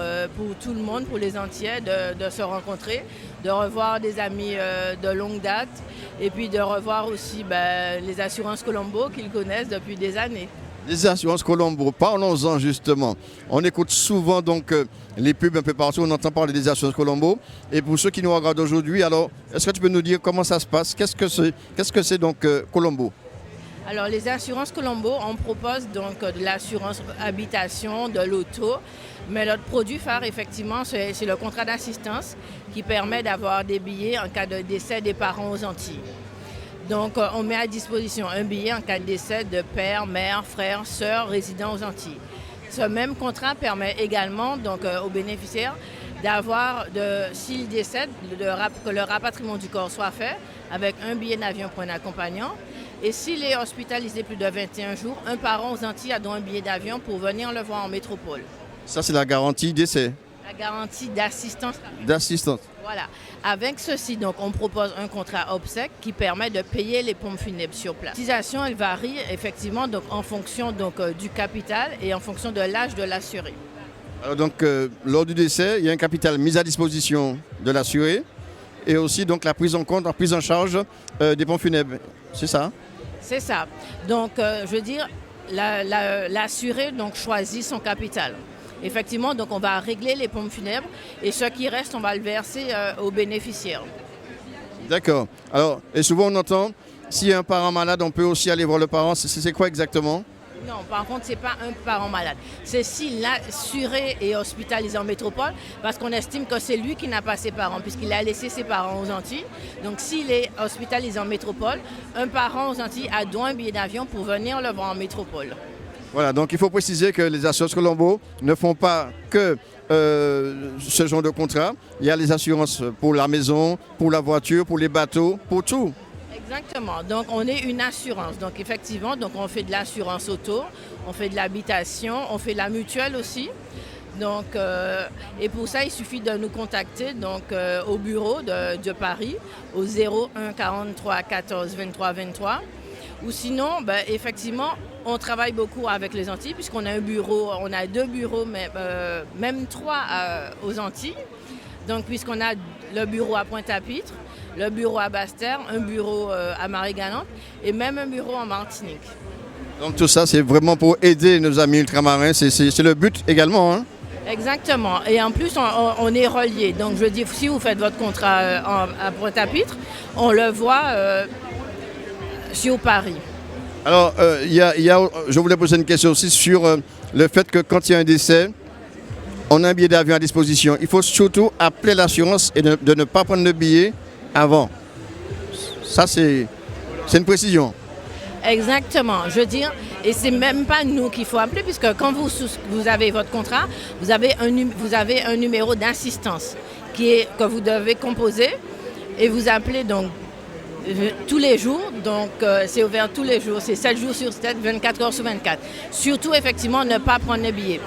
tout le monde, pour les Antillais, de se rencontrer, de revoir des amis de longue date et puis de revoir aussi les assurances Colombo qu'ils connaissent depuis des années. Les assurances Colombo, parlons-en justement. On écoute souvent donc les pubs un peu partout, on entend parler des assurances Colombo. Et pour ceux qui nous regardent aujourd'hui, alors est-ce que tu peux nous dire comment ça se passe? Qu'est-ce que c'est donc Colombo? Alors les assurances Colombo, on propose donc de l'assurance habitation, de l'auto, mais notre produit phare effectivement c'est le contrat d'assistance qui permet d'avoir des billets en cas de décès des parents aux Antilles. Donc on met à disposition un billet en cas de décès de père, mère, frère, sœur résidant aux Antilles. Ce même contrat permet également donc, aux bénéficiaires d'avoir, s'ils décèdent, que le rapatriement du corps soit fait avec un billet d'avion pour un accompagnant. Et s'il est hospitalisé plus de 21 jours, un parent aux Antilles a donc un billet d'avion pour venir le voir en métropole. Ça, c'est la garantie décès. La garantie d'assistance. D'assistance. Voilà. Avec ceci, donc, on propose un contrat obsèque qui permet de payer les pompes funèbres sur place. L'utilisation, elle varie effectivement donc, en fonction donc, du capital et en fonction de l'âge de l'assuré. Alors donc, lors du décès, il y a un capital mis à disposition de l'assuré et aussi donc la prise en compte, la prise en charge des pompes funèbres. C'est ça? C'est ça. Donc, je veux dire, l'assuré donc, choisit son capital. Effectivement, donc on va régler les pompes funèbres et ce qui reste, on va le verser aux bénéficiaires. D'accord. Alors, et souvent on entend, s'il y a un parent malade, on peut aussi aller voir le parent. C'est quoi exactement? Non, par contre, ce n'est pas un parent malade. C'est si l'assuré est hospitalisé en métropole, parce qu'on estime que c'est lui qui n'a pas ses parents, puisqu'il a laissé ses parents aux Antilles. Donc, s'il est hospitalisé en métropole, un parent aux Antilles a donc un billet d'avion pour venir le voir en métropole. Voilà, donc il faut préciser que les assurances Colombo ne font pas que ce genre de contrat. Il y a les assurances pour la maison, pour la voiture, pour les bateaux, pour tout. Exactement. Donc, on est une assurance. Donc, effectivement, donc on fait de l'assurance auto, on fait de l'habitation, on fait de la mutuelle aussi. Donc, et pour ça, il suffit de nous contacter donc, au bureau de Paris au 01 43 14 23 23. Ou sinon, ben, effectivement, on travaille beaucoup avec les Antilles puisqu'on a un bureau, on a 2 bureaux, mais, même 3 aux Antilles. Donc, puisqu'on a le bureau à Pointe-à-Pitre, le bureau à Basse-Terre, un bureau à Marie-Galante et même un bureau en Martinique. Donc tout ça, c'est vraiment pour aider nos amis ultramarins, c'est le but également. Hein? Exactement. Et en plus, on est reliés. Donc, je veux dire, si vous faites votre contrat à Pointe-à-Pitre, on le voit sur Paris. Alors, je voulais poser une question aussi sur le fait que quand il y a un décès, on a un billet d'avion à disposition. Il faut surtout appeler l'assurance et de ne pas prendre le billet avant. Ça, c'est une précision. Exactement. Je veux dire, et c'est même pas nous qu'il faut appeler, puisque quand vous avez votre contrat, vous avez un numéro d'assistance que vous devez composer et vous appelez donc tous les jours. Donc, c'est ouvert tous les jours. C'est 7 jours sur 7, 24 heures sur 24. Surtout, effectivement, ne pas prendre les billets.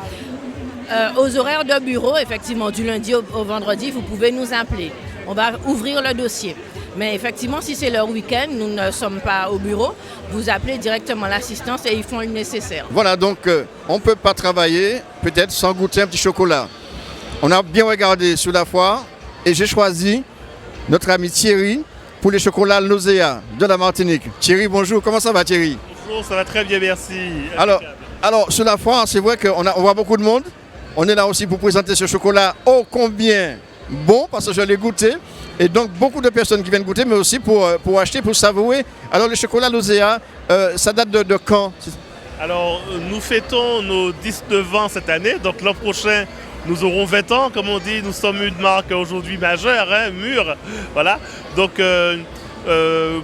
Aux horaires de bureau, effectivement, du lundi au vendredi, vous pouvez nous appeler. On va ouvrir le dossier. Mais effectivement, si c'est leur week-end, nous ne sommes pas au bureau, vous appelez directement l'assistance et ils font le nécessaire. Voilà, donc on ne peut pas travailler peut-être sans goûter un petit chocolat. On a bien regardé sur la foire et j'ai choisi notre ami Thierry pour les chocolats Lozea de la Martinique. Thierry, bonjour, comment ça va Thierry? Bonjour, ça va très bien, merci. Alors sur la foire, c'est vrai qu'on voit beaucoup de monde. On est là aussi pour présenter ce chocolat ô combien bon, parce que je l'ai goûté. Et donc beaucoup de personnes qui viennent goûter, mais aussi pour acheter, pour savourer. Alors le chocolat Lozea, ça date de quand? Alors nous fêtons nos 19 ans cette année, donc l'an prochain nous aurons 20 ans, comme on dit, nous sommes une marque aujourd'hui majeure, hein, mûre, voilà. Donc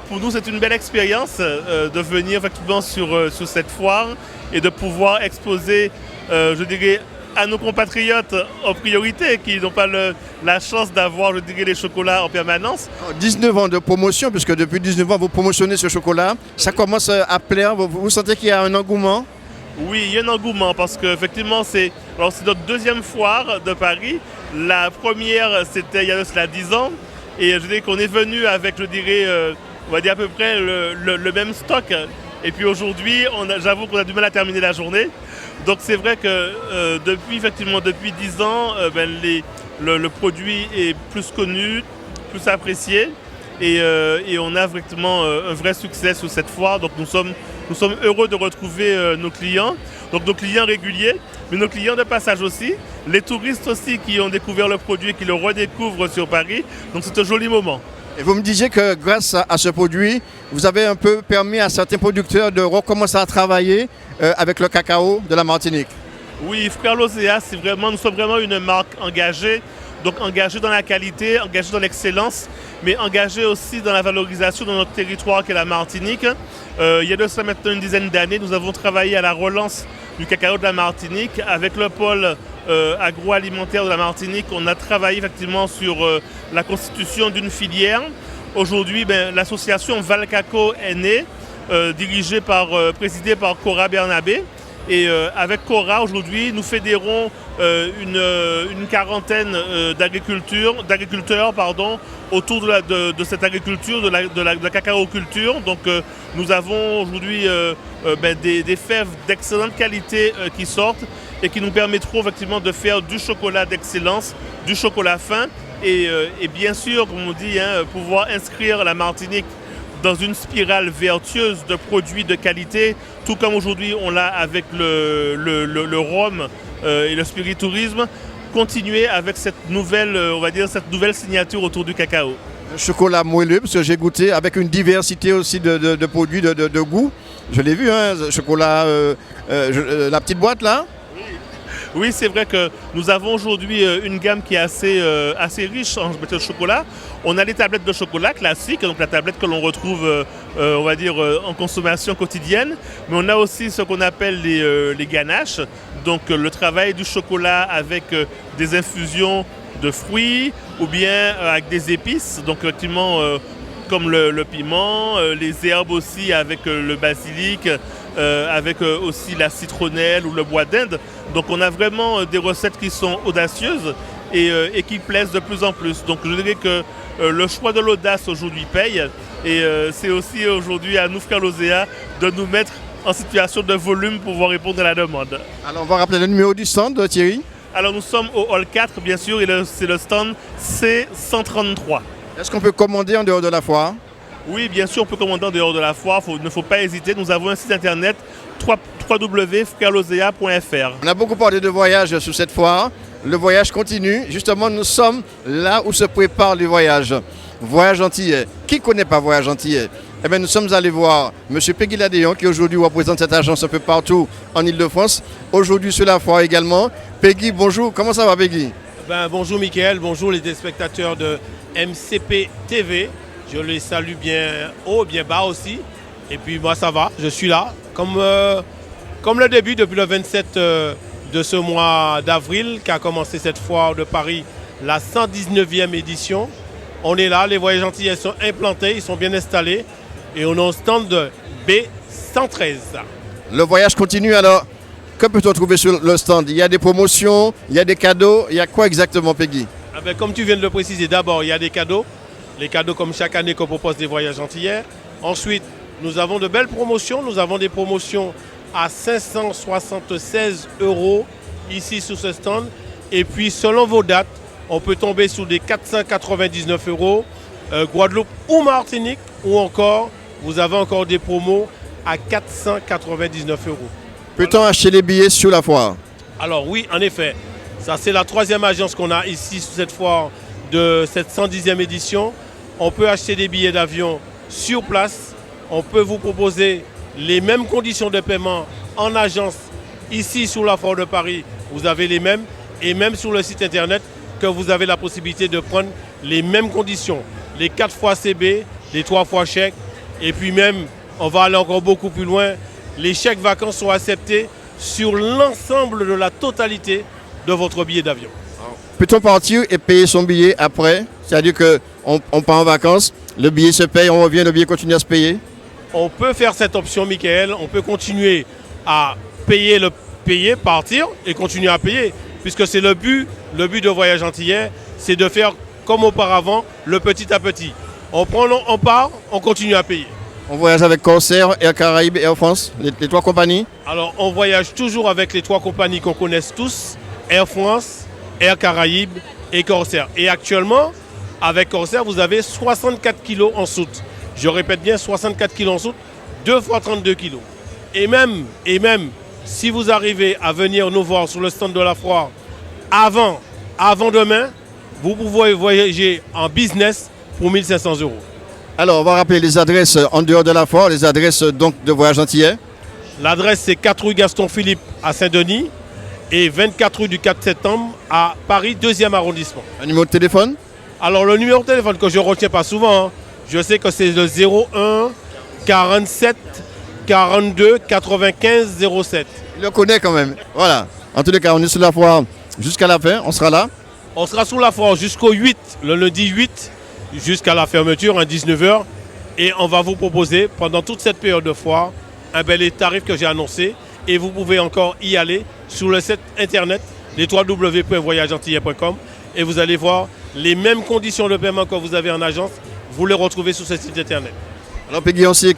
pour nous c'est une belle expérience de venir effectivement sur cette foire et de pouvoir exposer, je dirais, à nos compatriotes en priorité, qui n'ont pas la chance d'avoir, je dirais, les chocolats en permanence. 19 ans de promotion, puisque depuis 19 ans, vous promotionnez ce chocolat. Ça commence à plaire. Vous sentez qu'il y a un engouement? Oui, il y a un engouement parce qu'effectivement, c'est notre deuxième foire de Paris. La première, c'était il y a cela 10 ans. Et je dirais qu'on est venu avec, je dirais, on va dire à peu près le même stock. Et puis aujourd'hui, j'avoue qu'on a du mal à terminer la journée. Donc c'est vrai que depuis 10 ans, le produit est plus connu, plus apprécié et on a vraiment un vrai succès sur cette foire. Donc nous sommes heureux de retrouver nos clients, donc nos clients réguliers, mais nos clients de passage aussi, les touristes aussi qui ont découvert le produit et qui le redécouvrent sur Paris. Donc c'est un joli moment. Et vous me disiez que grâce à ce produit, vous avez un peu permis à certains producteurs de recommencer à travailler avec le cacao de la Martinique. Oui, Frères Lozea, nous sommes vraiment une marque engagée, donc engagée dans la qualité, engagée dans l'excellence, mais engagée aussi dans la valorisation de notre territoire qui est la Martinique. Il y a de cela maintenant une dizaine d'années, nous avons travaillé à la relance du cacao de la Martinique avec le pôle agroalimentaire de la Martinique. On a travaillé effectivement sur la constitution d'une filière. Aujourd'hui, l'association Valcaco est née, présidée par Cora Bernabé. Et avec Cora, aujourd'hui, nous fédérons une quarantaine d'agriculteurs autour de cette agriculture, de la cacao-culture. Donc nous avons aujourd'hui des fèves d'excellente qualité qui sortent et qui nous permettront effectivement de faire du chocolat d'excellence, du chocolat fin et bien sûr, comme on dit, pouvoir inscrire la Martinique dans une spirale vertueuse de produits de qualité, tout comme aujourd'hui on l'a avec le rhum et le spiritourisme, continuer avec cette nouvelle signature autour du cacao. Chocolat moelleux, parce que j'ai goûté avec une diversité aussi de produits de goût. Je l'ai vu, chocolat, la petite boîte là. Oui, c'est vrai que nous avons aujourd'hui une gamme qui est assez riche en matière de chocolat. On a les tablettes de chocolat classiques, donc la tablette que l'on retrouve, on va dire, en consommation quotidienne. Mais on a aussi ce qu'on appelle les ganaches, donc le travail du chocolat avec des infusions de fruits ou bien avec des épices, donc effectivement comme le piment, les herbes aussi avec le basilic, avec aussi la citronnelle ou le bois d'Inde. Donc on a vraiment des recettes qui sont audacieuses et qui plaisent de plus en plus. Donc je dirais que le choix de l'audace aujourd'hui paye et c'est aussi aujourd'hui à nous, Frères Lozéa, de nous mettre en situation de volume pour pouvoir répondre à la demande. Alors on va rappeler le numéro du stand, Thierry. Alors nous sommes au hall 4 bien sûr et c'est le stand C133. Est-ce qu'on peut commander en dehors de la foire? Oui, bien sûr, on peut commander en dehors de la foire. Il ne faut pas hésiter. Nous avons un site internet www.frerelozea.fr. On a beaucoup parlé de voyage sur cette foire. Le voyage continue. Justement, nous sommes là où se prépare le voyage. Voyage antillais. Qui ne connaît pas Voyage antillais? Eh bien, nous sommes allés voir M. Peggy Ladéon, qui aujourd'hui représente cette agence un peu partout en Ile-de-France. Aujourd'hui sur la foire également. Peggy, bonjour. Comment ça va, Peggy? Bonjour, Mickaël. Bonjour, les téléspectateurs de MCP TV. Je les salue bien haut, bien bas aussi. Et puis moi ça va, je suis là. Comme le début, depuis le 27 de ce mois d'avril, qu'a commencé cette foire de Paris, la 119e édition. On est là, les voyages antillais sont implantés, ils sont bien installés. Et on est au stand de B113. Le voyage continue alors. Que peut-on trouver sur le stand? Il y a des promotions, il y a des cadeaux. Il y a quoi exactement, Peggy? Comme tu viens de le préciser, d'abord il y a des cadeaux. Les cadeaux comme chaque année qu'on propose des voyages antillais. Ensuite, nous avons de belles promotions. Nous avons des promotions à 576 € ici sur ce stand. Et puis, selon vos dates, on peut tomber sous des 499 €, Guadeloupe ou Martinique. Ou encore, vous avez encore des promos à 499 €. Peut-on acheter les billets sur la foire? Alors oui, en effet. Ça, c'est la 3e agence qu'on a ici sur cette foire de cette 110e édition. On peut acheter des billets d'avion sur place. On peut vous proposer les mêmes conditions de paiement en agence. Ici, sur la foire de Paris, vous avez les mêmes. Et même sur le site internet, que vous avez la possibilité de prendre les mêmes conditions. Les 4 fois CB, les 3 fois chèque. Et puis même, on va aller encore beaucoup plus loin. Les chèques vacances sont acceptés sur l'ensemble de la totalité de votre billet d'avion. Peut-on partir et payer son billet après? C'est-à-dire qu'on part en vacances, le billet se paye, on revient, le billet continue à se payer? On peut faire cette option, Mickaël. On peut continuer à payer, partir et continuer à payer. Puisque c'est le but de Voyage antillais, c'est de faire comme auparavant, le petit à petit. On part, on continue à payer. On voyage avec Corsair, Air Caraïbes et Air France, les 3 compagnies? Alors, on voyage toujours avec les 3 compagnies qu'on connaisse tous, Air France, Air Caraïbes et Corsair. Et actuellement, avec Corsair, vous avez 64 kilos en soute. Je répète bien, 64 kilos en soute, 2 fois 32 kilos. Et même, si vous arrivez à venir nous voir sur le stand de la foire avant demain, vous pouvez voyager en business pour 1 500 €. Alors, on va rappeler les adresses en dehors de la foire, les adresses donc de Voyage antillais. L'adresse, c'est 4 rue Gaston-Philippe à Saint-Denis et 24 rue du 4 septembre à Paris, 2e arrondissement. Un numéro de téléphone? Alors, le numéro de téléphone que je ne retiens pas souvent, je sais que c'est le 01 47 42 95 07. Il le connaît quand même. Voilà. En tous les cas, on est sur la foire jusqu'à la fin, on sera là. On sera sur la foire jusqu'au 8, le lundi 8, jusqu'à la fermeture à 19 h. Et on va vous proposer, pendant toute cette période de foire, les tarifs que j'ai annoncés. Et vous pouvez encore y aller sur le site internet, les www.voyageantillais.com. Et vous allez voir les mêmes conditions de paiement que vous avez en agence. Vous les retrouvez sur ce site internet. Alors Peggy, on sait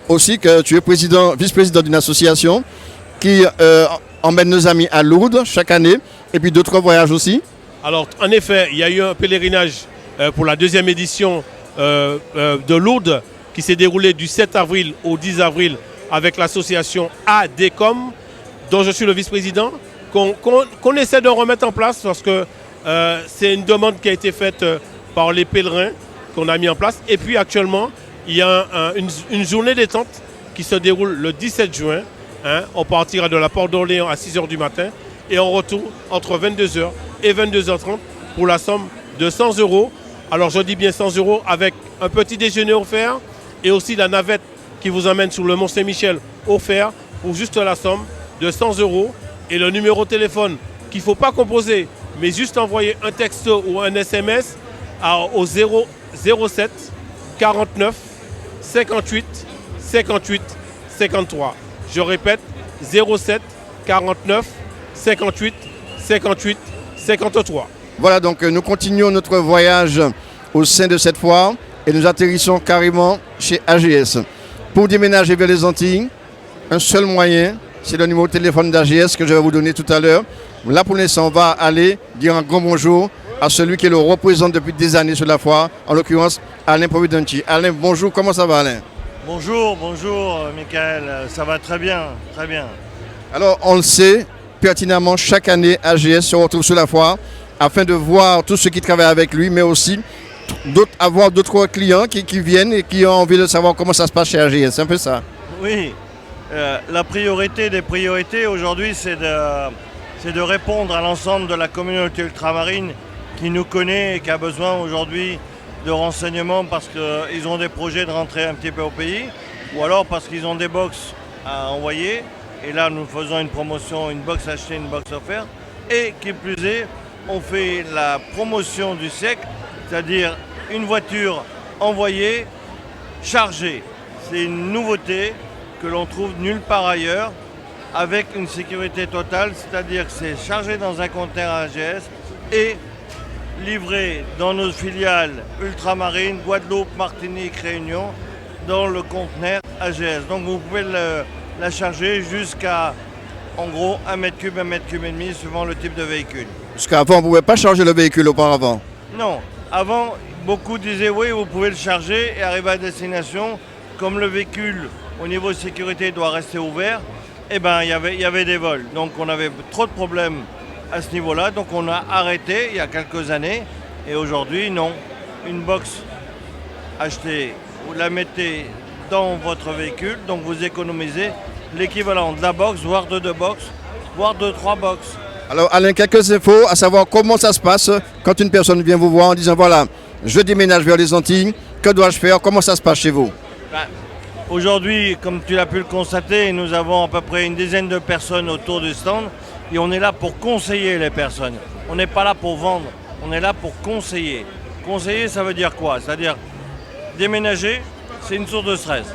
aussi que tu es vice-président d'une association qui emmène nos amis à Lourdes chaque année. Et puis d'autres voyages aussi. Alors en effet, il y a eu un pèlerinage pour la 2e édition de Lourdes qui s'est déroulé du 7 avril au 10 avril avec l'association ADECOM, dont je suis le vice-président, qu'on essaie de remettre en place parce que c'est une demande qui a été faite par les pèlerins qu'on a mis en place. Et puis actuellement, il y a une journée détente qui se déroule le 17 juin. On partira de la Porte d'Orléans à 6 h du matin et on retourne entre 22h et 22h30 pour la somme de 100 €. Alors je dis bien 100 € avec un petit déjeuner offert et aussi la navette qui vous emmène sur le Mont Saint-Michel offert pour juste la somme de 100 € et le numéro de téléphone qu'il ne faut pas composer mais juste envoyer un texto ou un SMS au 07 49 58 58 53. Je répète, 07 49 58 58 53. Voilà, donc nous continuons notre voyage au sein de cette foire et nous atterrissons carrément chez AGS. Pour déménager vers les Antilles, un seul moyen, c'est le numéro de téléphone d'AGS que je vais vous donner tout à l'heure. Là, pour l'instant, on va aller dire un grand bonjour à celui qui le représente depuis des années sur la foire, en l'occurrence Alain Providenti. Alain, bonjour, comment ça va Alain? Bonjour, Michael, ça va très bien, très bien. Alors, on le sait pertinemment, chaque année, AGS se retrouve sur la foire afin de voir tous ceux qui travaillent avec lui, mais aussi avoir d'autres clients qui viennent et qui ont envie de savoir comment ça se passe chez AGS. C'est un peu ça. Oui, la priorité des priorités aujourd'hui, c'est de répondre à l'ensemble de la communauté ultramarine qui nous connaît et qui a besoin aujourd'hui de renseignements parce qu'ils ont des projets de rentrer un petit peu au pays ou alors parce qu'ils ont des box à envoyer. Et là, nous faisons une promotion, une box achetée, une box offerte. Et qui plus est, on fait la promotion du siècle, c'est-à-dire une voiture envoyée, chargée. C'est une nouveauté que l'on trouve nulle part ailleurs, avec une sécurité totale, c'est-à-dire que c'est chargé dans un conteneur AGS et livré dans nos filiales ultramarines, Guadeloupe, Martinique, Réunion, dans le conteneur AGS. Donc vous pouvez la charger jusqu'à, en gros, 1 m3, 1 m3 et demi, suivant le type de véhicule. Parce qu'avant, on ne pouvait pas charger le véhicule auparavant. Non. Avant, beaucoup disaient oui, vous pouvez le charger et arriver à destination. Comme le véhicule, au niveau sécurité, doit rester ouvert, eh ben, il y avait des vols. Donc on avait trop de problèmes à ce niveau-là. Donc on a arrêté il y a quelques années. Et aujourd'hui, non. Une box achetée, vous la mettez dans votre véhicule, donc vous économisez l'équivalent de la box, voire de 2 box, voire de 3 box. Alors Alain, quelques infos à savoir comment ça se passe quand une personne vient vous voir en disant voilà, je déménage vers les Antilles, que dois-je faire, comment ça se passe chez vous? Aujourd'hui, comme tu l'as pu le constater, nous avons à peu près une dizaine de personnes autour du stand et on est là pour conseiller les personnes. On n'est pas là pour vendre, on est là pour conseiller. Conseiller, ça veut dire quoi? C'est-à-dire déménager, c'est une source de stress.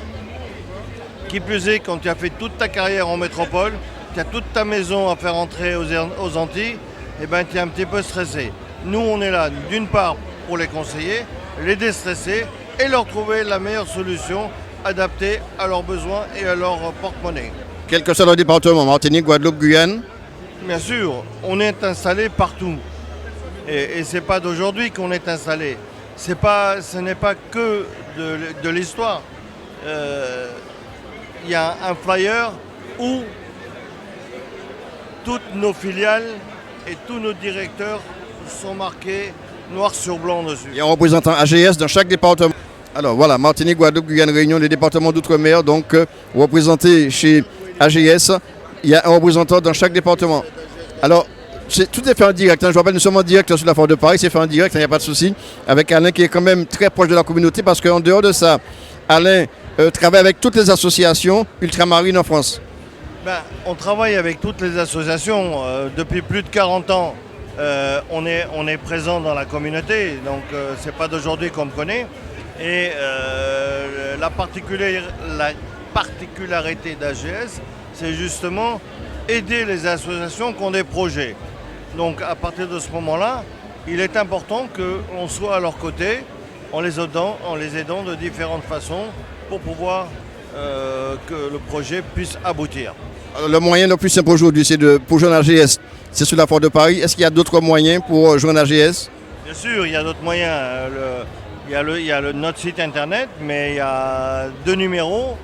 Qui plus est, quand tu as fait toute ta carrière en métropole, tu as toute ta maison à faire entrer aux Antilles, et ben tu es un petit peu stressé. Nous, on est là d'une part pour les conseiller, les déstresser et leur trouver la meilleure solution adaptée à leurs besoins et à leur porte-monnaie. Quel que soit le département, Martinique, Guadeloupe, Guyane? Bien sûr, on est installé partout. Et ce n'est pas d'aujourd'hui qu'on est installé. Ce n'est pas que de l'histoire. Il y a un flyer où toutes nos filiales et tous nos directeurs sont marqués noir sur blanc dessus. Il y a un représentant AGS dans chaque département. Alors voilà, Martinique, Guadeloupe, Guyane, Réunion, les départements d'outre-mer, donc représentés chez AGS, il y a un représentant dans chaque département. Alors, tout est fait en direct. Je vous rappelle, nous sommes en direct sur la foire de Paris, c'est fait en direct, il n'y a pas de souci, avec Alain qui est quand même très proche de la communauté, parce qu'en dehors de ça, Alain travaille avec toutes les associations ultramarines en France. On travaille avec toutes les associations. Depuis plus de 40 ans, on est présent dans la communauté, donc c'est pas d'aujourd'hui qu'on me connaît. Et la particularité d'AGS, c'est justement aider les associations qui ont des projets. Donc à partir de ce moment-là, il est important qu'on soit à leur côté en les aidant de différentes façons pour pouvoir que le projet puisse aboutir. Alors, le moyen le plus simple aujourd'hui, c'est pour joindre AGS, c'est sur la foire de Paris. Est-ce qu'il y a d'autres moyens pour joindre AGS? Bien sûr, il y a d'autres moyens. Il y a notre site internet, mais il y a 2 numéros.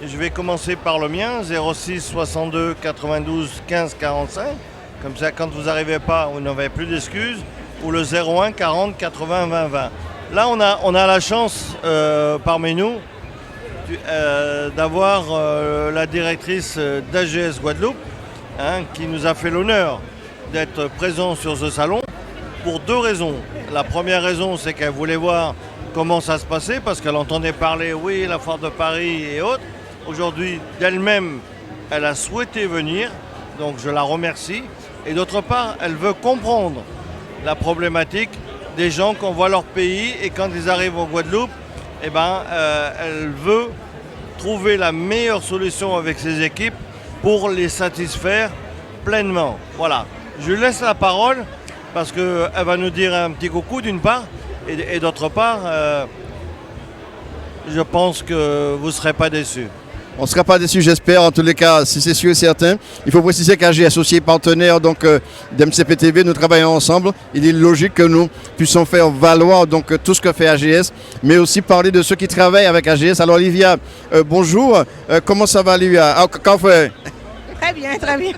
Et je vais commencer par le mien, 06 62 92 15 45. Comme ça, quand vous n'arrivez pas, vous n'avez plus d'excuses. Ou le 01 40 80 20 20. Là, on a la chance parmi nous d'avoir la directrice d'AGS Guadeloupe qui nous a fait l'honneur d'être présent sur ce salon pour 2 raisons. La première raison, c'est qu'elle voulait voir comment ça se passait, parce qu'elle entendait parler, oui, la foire de Paris et autres. Aujourd'hui, d'elle-même, elle a souhaité venir, donc je la remercie. Et d'autre part, elle veut comprendre la problématique des gens qui envoient leur pays et quand ils arrivent en Guadeloupe, elle veut trouver la meilleure solution avec ses équipes pour les satisfaire pleinement. Voilà, je lui laisse la parole parce qu'elle va nous dire un petit coucou d'une part et d'autre part, je pense que vous ne serez pas déçus. On ne sera pas déçus, j'espère. En tous les cas, si c'est sûr et certain. Il faut préciser qu'AG est associé partenaire d'MCPTV. Nous travaillons ensemble. Il est logique que nous puissions faire valoir tout ce que fait AGS, mais aussi parler de ceux qui travaillent avec AGS. Alors Olivia, bonjour. Comment ça va, Olivia? Qu'en fait? Très bien,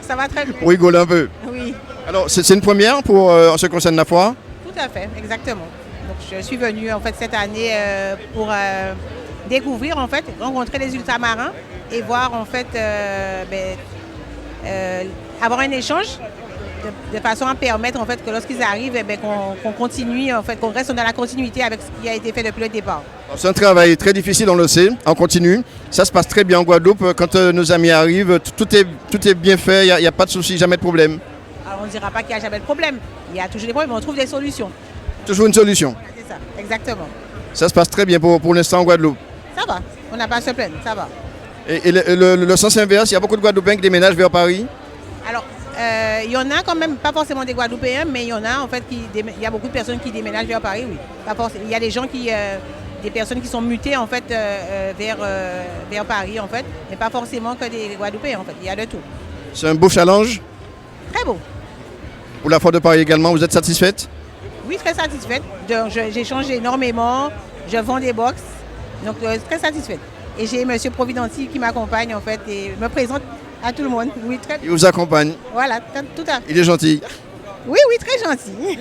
ça va très bien. On rigole un peu. Oui. Alors c'est une première en ce qui concerne la foire? Tout à fait, exactement. Donc je suis venue en fait cette année pour découvrir en fait, rencontrer les ultramarins et voir en fait avoir un échange de façon à permettre en fait que lorsqu'ils arrivent qu'on continue en fait, qu'on reste dans la continuité avec ce qui a été fait depuis le départ. C'est un travail très difficile, on le sait, on continue. Ça se passe très bien en Guadeloupe. Quand nos amis arrivent, tout est bien fait, il n'y a pas de souci, jamais de problème. Alors on ne dira pas qu'il n'y a jamais de problème. Il y a toujours des problèmes, mais on trouve des solutions. Toujours une solution. C'est ça, exactement. Ça se passe très bien pour l'instant en Guadeloupe. Ça va, on n'a pas à se plaindre, ça va. Et le sens inverse, il y a beaucoup de Guadeloupéens qui déménagent vers Paris? Alors, il y en a quand même, pas forcément des Guadeloupéens, mais il y en a en fait, il y a beaucoup de personnes qui déménagent vers Paris, oui. Pas forcément. Il y a des gens des personnes qui sont mutées en fait vers Paris en fait, mais pas forcément que des Guadeloupéens en fait, il y a de tout. C'est un beau challenge? Très beau. Pour la foire de Paris également, vous êtes satisfaite? Oui, très satisfaite. J'échange énormément, je vends des box. Donc très satisfaite. Et j'ai M. Providenti qui m'accompagne en fait et me présente à tout le monde. Oui, très... Il vous accompagne? Voilà, tout à fait. Il est gentil? Oui, très gentil.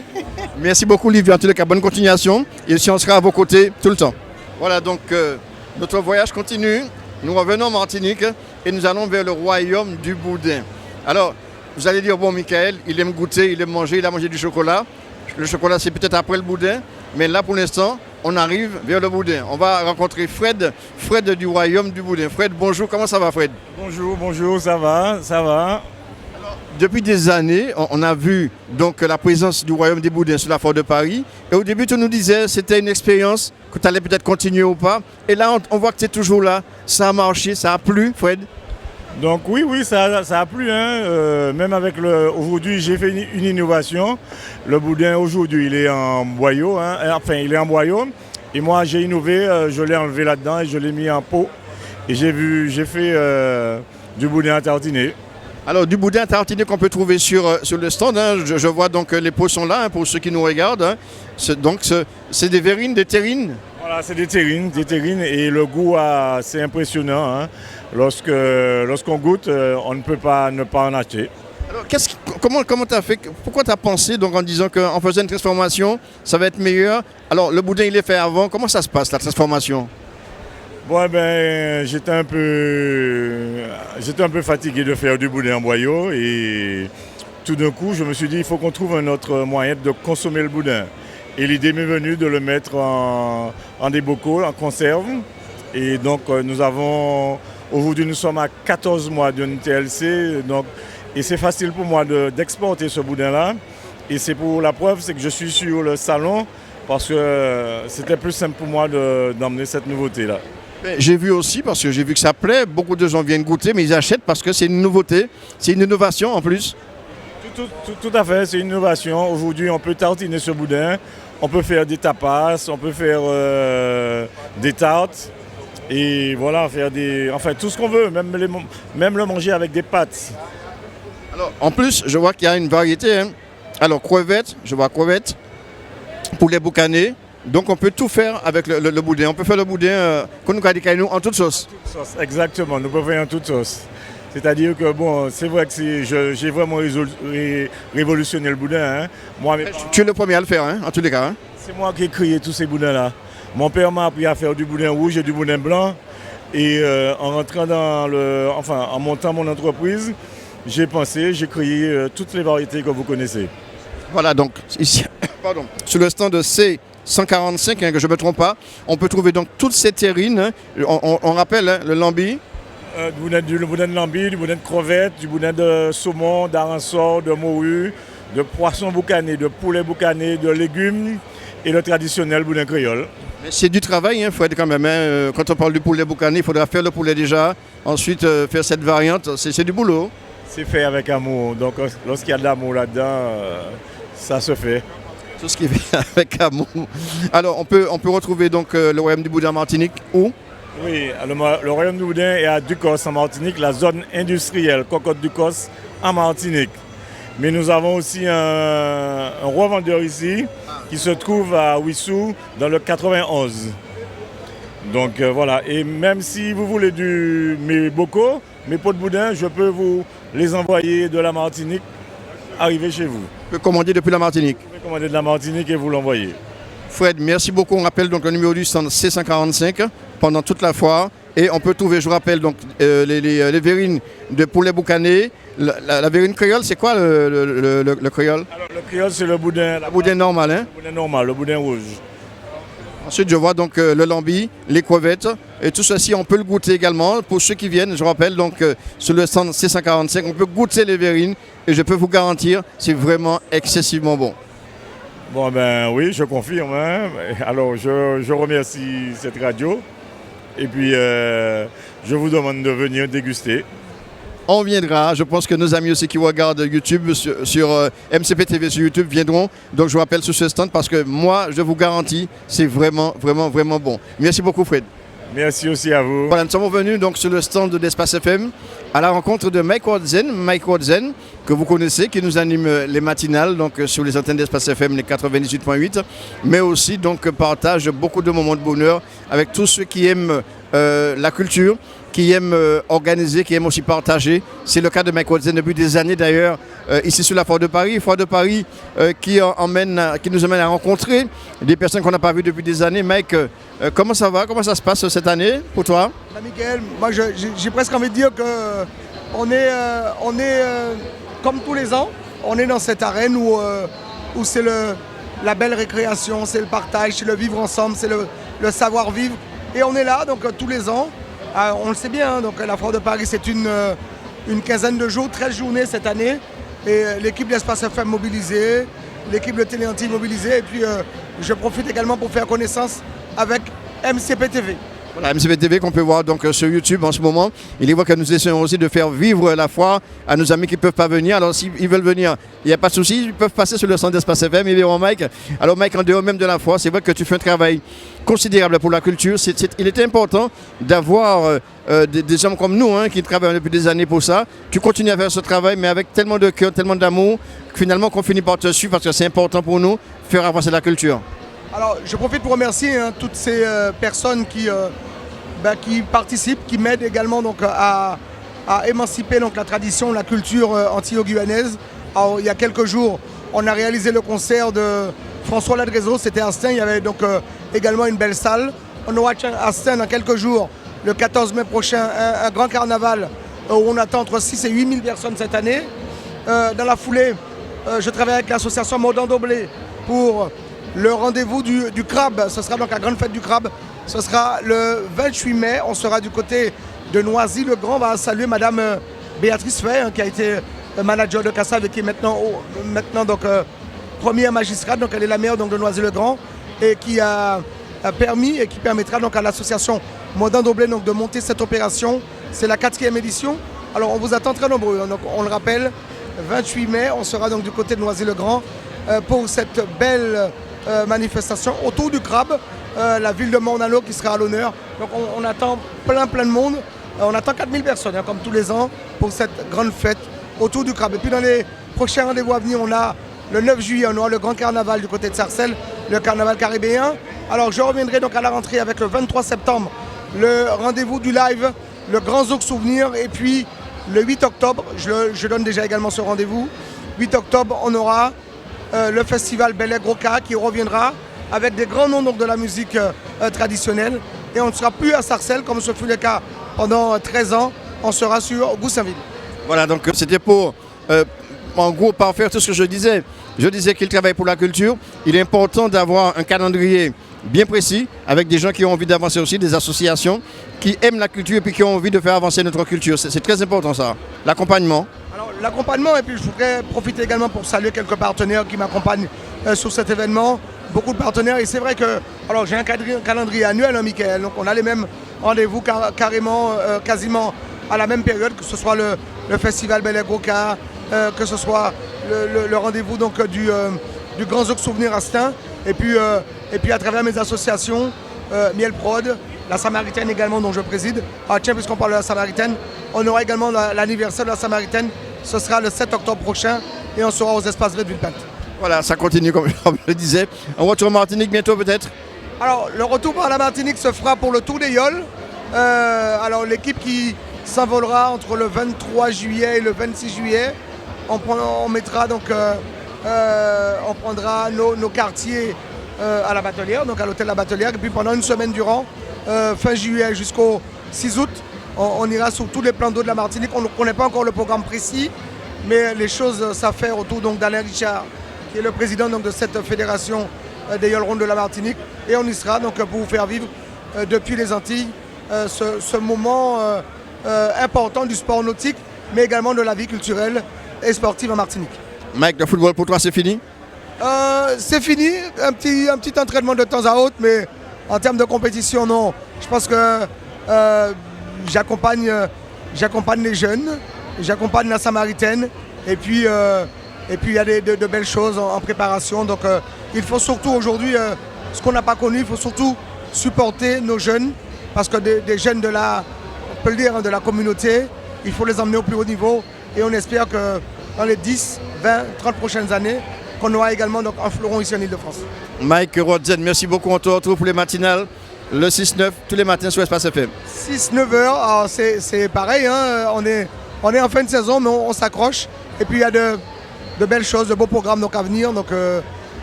Merci beaucoup Livia, en tous les cas, bonne continuation. Et aussi on sera à vos côtés tout le temps. Voilà donc notre voyage continue. Nous revenons en Martinique et nous allons vers le royaume du boudin. Alors, vous allez dire, bon Michael, il aime goûter, il aime manger, il a mangé du chocolat. Le chocolat c'est peut-être après le boudin, mais là pour l'instant, on arrive vers le boudin. On va rencontrer Fred du royaume du boudin. Fred, bonjour, comment ça va Fred? Bonjour, ça va. Alors, depuis des années, on a vu donc la présence du royaume des boudins sur la foire de Paris. Et au début, tu nous disais que c'était une expérience, que tu allais peut-être continuer ou pas. Et là, on voit que tu es toujours là. Ça a marché, ça a plu, Fred? Donc oui, ça a plu. Même avec aujourd'hui, j'ai fait une innovation. Le boudin aujourd'hui, il est en boyau. Il est en boyau. Et moi, j'ai innové, je l'ai enlevé là-dedans et je l'ai mis en pot. Et j'ai fait du boudin à tartiner. Alors, du boudin à tartiner qu'on peut trouver sur le stand. Je vois donc les pots sont là pour ceux qui nous regardent. C'est des verrines, des terrines. Voilà, c'est des terrines et le goût, c'est impressionnant. Lorsqu'on goûte, on ne peut pas ne pas en acheter. Alors, comment tu as fait? Pourquoi tu as pensé donc, en disant qu'en faisant une transformation, ça va être meilleur? Alors, le boudin, il est fait avant. Comment ça se passe, la transformation? Bon, j'étais un peu fatigué de faire du boudin en boyau et tout d'un coup, je me suis dit, il faut qu'on trouve un autre moyen de consommer le boudin. Et l'idée m'est venue de le mettre en des bocaux, en conserve. Et donc, aujourd'hui, nous sommes à 14 mois d'une TLC. Et c'est facile pour moi d'exporter ce boudin-là. Et c'est pour la preuve, c'est que je suis sur le salon parce que c'était plus simple pour moi d'emmener cette nouveauté-là. J'ai vu aussi, parce que j'ai vu que ça plaît, beaucoup de gens viennent goûter, mais ils achètent parce que c'est une nouveauté, c'est une innovation en plus. Tout à fait, c'est une innovation. Aujourd'hui, on peut tartiner ce boudin, on peut faire des tapas, on peut faire des tartes, et voilà, faire tout ce qu'on veut, même le manger avec des pâtes. Alors, en plus, je vois qu'il y a une variété. Alors, crevettes, je vois crevettes, poulet boucané. Donc on peut tout faire avec le boudin. On peut faire le boudin qu'on nous a en toute sauce. Exactement, nous pouvons faire en toute sauce. C'est-à-dire que c'est vrai que j'ai vraiment révolutionné le boudin. Moi, tu es le premier à le faire, en tous les cas. C'est moi qui ai créé tous ces boudins-là. Mon père m'a appris à faire du boudin rouge et du boudin blanc. Et en montant mon entreprise, j'ai pensé, j'ai créé toutes les variétés que vous connaissez. Voilà, donc ici, pardon, sur le stand de C145, que je ne me trompe pas, on peut trouver donc toutes ces terrines. Hein. On rappelle hein, le lambi. Du boudin de lambi, du boudin de crevette, du boudin de saumon, d'aransor, de morue, de poisson boucané, de poulet boucané, de légumes et le traditionnel boudin créole. C'est du travail, il faut être quand même. Hein. Quand on parle du poulet boucané, il faudra faire le poulet déjà, ensuite faire cette variante. C'est du boulot. C'est fait avec amour. Donc lorsqu'il y a de l'amour là-dedans, ça se fait. Tout ce qui vient avec amour. Alors on peut retrouver donc le royaume du boudin en Martinique où? Oui, alors, le royaume du boudin est à Ducos en Martinique, la zone industrielle Cocotte Ducos en Martinique. Mais nous avons aussi un revendeur ici qui se trouve à Wissou dans le 91. Donc voilà, et même si vous voulez mes bocaux, mes pots de boudin, je peux vous les envoyer de la Martinique, arriver chez vous. Vous pouvez commander depuis la Martinique? Vous pouvez commander de la Martinique et vous l'envoyer. Fred, merci beaucoup. On rappelle donc le numéro du stand C145 pendant toute la foire. Et on peut trouver, je vous rappelle, donc, les verrines de poulet boucané. La verrine créole, c'est quoi le créole? Alors, le créole, c'est le boudin. Le boudin normal, hein? Le boudin normal, le boudin rouge. Ensuite, je vois donc le lambi, les crevettes. Et tout ceci, on peut le goûter également. Pour ceux qui viennent, je rappelle, donc sur le stand C145, on peut goûter les verrines. Et je peux vous garantir, c'est vraiment excessivement bon. Bon, ben oui, je confirme. Hein. Alors, je remercie cette radio. Et puis, je vous demande de venir déguster. On viendra. Je pense que nos amis aussi qui regardent YouTube sur MCP TV sur YouTube viendront. Donc, je vous rappelle sur ce stand parce que moi, je vous garantis, c'est vraiment, vraiment, vraiment bon. Merci beaucoup, Fred. Merci aussi à vous. Voilà, nous sommes venus donc sur le stand d'Espace FM à la rencontre de Mike Wadzen, que vous connaissez, qui nous anime les matinales donc sur les antennes d'Espace FM, les 98.8, mais aussi donc partage beaucoup de moments de bonheur avec tous ceux qui aiment la culture, qui aiment organiser, qui aiment aussi partager. C'est le cas de Mike Wadzen depuis des années d'ailleurs, ici sur la Foire de Paris. Foire de Paris qui nous amène à rencontrer des personnes qu'on n'a pas vues depuis des années. Mike, comment ça va? Comment ça se passe cette année pour toi? Michael, moi j'ai presque envie de dire qu'on est comme tous les ans, on est dans cette arène où c'est la belle récréation, c'est le partage, c'est le vivre ensemble, c'est le savoir-vivre. Et on est là donc tous les ans. On le sait bien, hein, donc la Foire de Paris c'est une quinzaine de jours, 13 journées cette année. Et l'équipe d'Espace FM mobilisée, l'équipe de Télé Antilles mobilisée. Et puis je profite également pour faire connaissance avec MCP TV. Voilà, MCP TV qu'on peut voir donc sur YouTube en ce moment. Il est vrai que nous essayons aussi de faire vivre la foire à nos amis qui ne peuvent pas venir. Alors s'ils veulent venir, il n'y a pas de souci, ils peuvent passer sur le centre d'Espace FM, ils verront Mike. Alors Mike, en dehors même de la foire, c'est vrai que tu fais un travail considérable pour la culture. Il était important d'avoir des hommes comme nous qui travaillent depuis des années pour ça. Tu continues à faire ce travail, mais avec tellement de cœur, tellement d'amour, finalement qu'on finit par te suivre parce que c'est important pour nous, faire avancer la culture. Alors je profite pour remercier toutes ces personnes qui participent, qui m'aident également donc, à émanciper donc, la tradition, la culture antillo-guyanaise. Alors, il y a quelques jours, on a réalisé le concert de François Ladrézo, c'était à Stein, il y avait donc également une belle salle. On aura à Stein dans quelques jours, le 14 mai prochain, un grand carnaval où on attend entre 6 et 8 000 personnes cette année. Dans la foulée, je travaille avec l'association Mordant Doblé pour le rendez-vous du crabe. Ce sera donc la grande fête du crabe. Ce sera le 28 mai. On sera du côté de Noisy-le-Grand. On va saluer Madame Béatrice Fay, qui a été manager de Cassav et qui est maintenant donc, première magistrate. Donc elle est la maire donc, de Noisy-le-Grand et qui a permis et qui permettra donc, à l'association Mordant Doblé donc, de monter cette opération. C'est la 4e édition. Alors on vous attend très nombreux. Donc, on le rappelle, 28 mai, on sera donc du côté de Noisy-le-Grand pour cette belle manifestation autour du crabe. La ville de Mornalo qui sera à l'honneur. Donc on attend plein de monde. On attend 4000 personnes, comme tous les ans, pour cette grande fête autour du crabe. Et puis dans les prochains rendez-vous à venir, on a le 9 juillet, on aura le grand carnaval du côté de Sarcelles, le carnaval caribéen. Alors je reviendrai donc à la rentrée avec le 23 septembre, le rendez-vous du live, le grand zouk souvenir. Et puis le 8 octobre, je donne déjà également ce rendez-vous. 8 octobre, on aura le festival Bel Air Groka qui reviendra avec des grands noms donc, de la musique traditionnelle. Et on ne sera plus à Sarcelles comme ce fut le cas pendant 13 ans, on sera sur Goussainville. Voilà, donc c'était pour, en gros, parfaire tout ce que je disais. Je disais qu'il travaille pour la culture. Il est important d'avoir un calendrier bien précis, avec des gens qui ont envie d'avancer aussi, des associations qui aiment la culture et puis qui ont envie de faire avancer notre culture. C'est très important ça, l'accompagnement. Alors l'accompagnement, et puis je voudrais profiter également pour saluer quelques partenaires qui m'accompagnent sur cet événement. Beaucoup de partenaires, et c'est vrai que, alors j'ai un calendrier annuel, hein, Michael, donc on a les mêmes rendez-vous quasiment à la même période, que ce soit le festival Bel Air Goka, que ce soit le rendez-vous donc du Grand Zouk Souvenir à Stein, et puis à travers mes associations, Miel Prod, la Samaritaine également dont je préside. Ah tiens, puisqu'on parle de la Samaritaine, on aura également l'anniversaire de la Samaritaine, ce sera le 7 octobre prochain, et on sera aux espaces verts de Villepinte. Voilà, ça continue comme je le disais. Un retour en Martinique bientôt peut-être? Alors le retour à la Martinique se fera pour le Tour des Yoles. Alors l'équipe qui s'envolera entre le 23 juillet et le 26 juillet, on mettra donc, on prendra nos quartiers à la Batelière, donc à l'hôtel La Batelière, et puis pendant une semaine durant, fin juillet jusqu'au 6 août, on ira sur tous les plans d'eau de la Martinique. On ne connaît pas encore le programme précis, mais les choses s'affairent autour d'Alain Richard, qui est le président donc, de cette fédération des Yolerons de la Martinique, et on y sera donc, pour vous faire vivre depuis les Antilles ce moment important du sport nautique, mais également de la vie culturelle et sportive en Martinique. Mike, le football pour toi c'est fini? C'est fini, un petit entraînement de temps à autre, mais en termes de compétition, non. Je pense que j'accompagne les jeunes, j'accompagne la Samaritaine, et puis il y a de belles choses en préparation. Donc il faut surtout aujourd'hui, ce qu'on n'a pas connu, il faut surtout supporter nos jeunes, parce que des jeunes de la, on peut le dire, de la communauté, il faut les emmener au plus haut niveau, et on espère que dans les 10, 20, 30 prochaines années, qu'on aura également donc, un fleuron ici en Ile-de-France. Mike Rodzen, merci beaucoup. On te retrouve pour les matinales le 6-9, tous les matins sur Espace FM. 6-9 heures, alors c'est pareil, hein, on est en fin de saison, mais on s'accroche. Et puis il y a de belles choses, de beaux programmes donc, à venir. Donc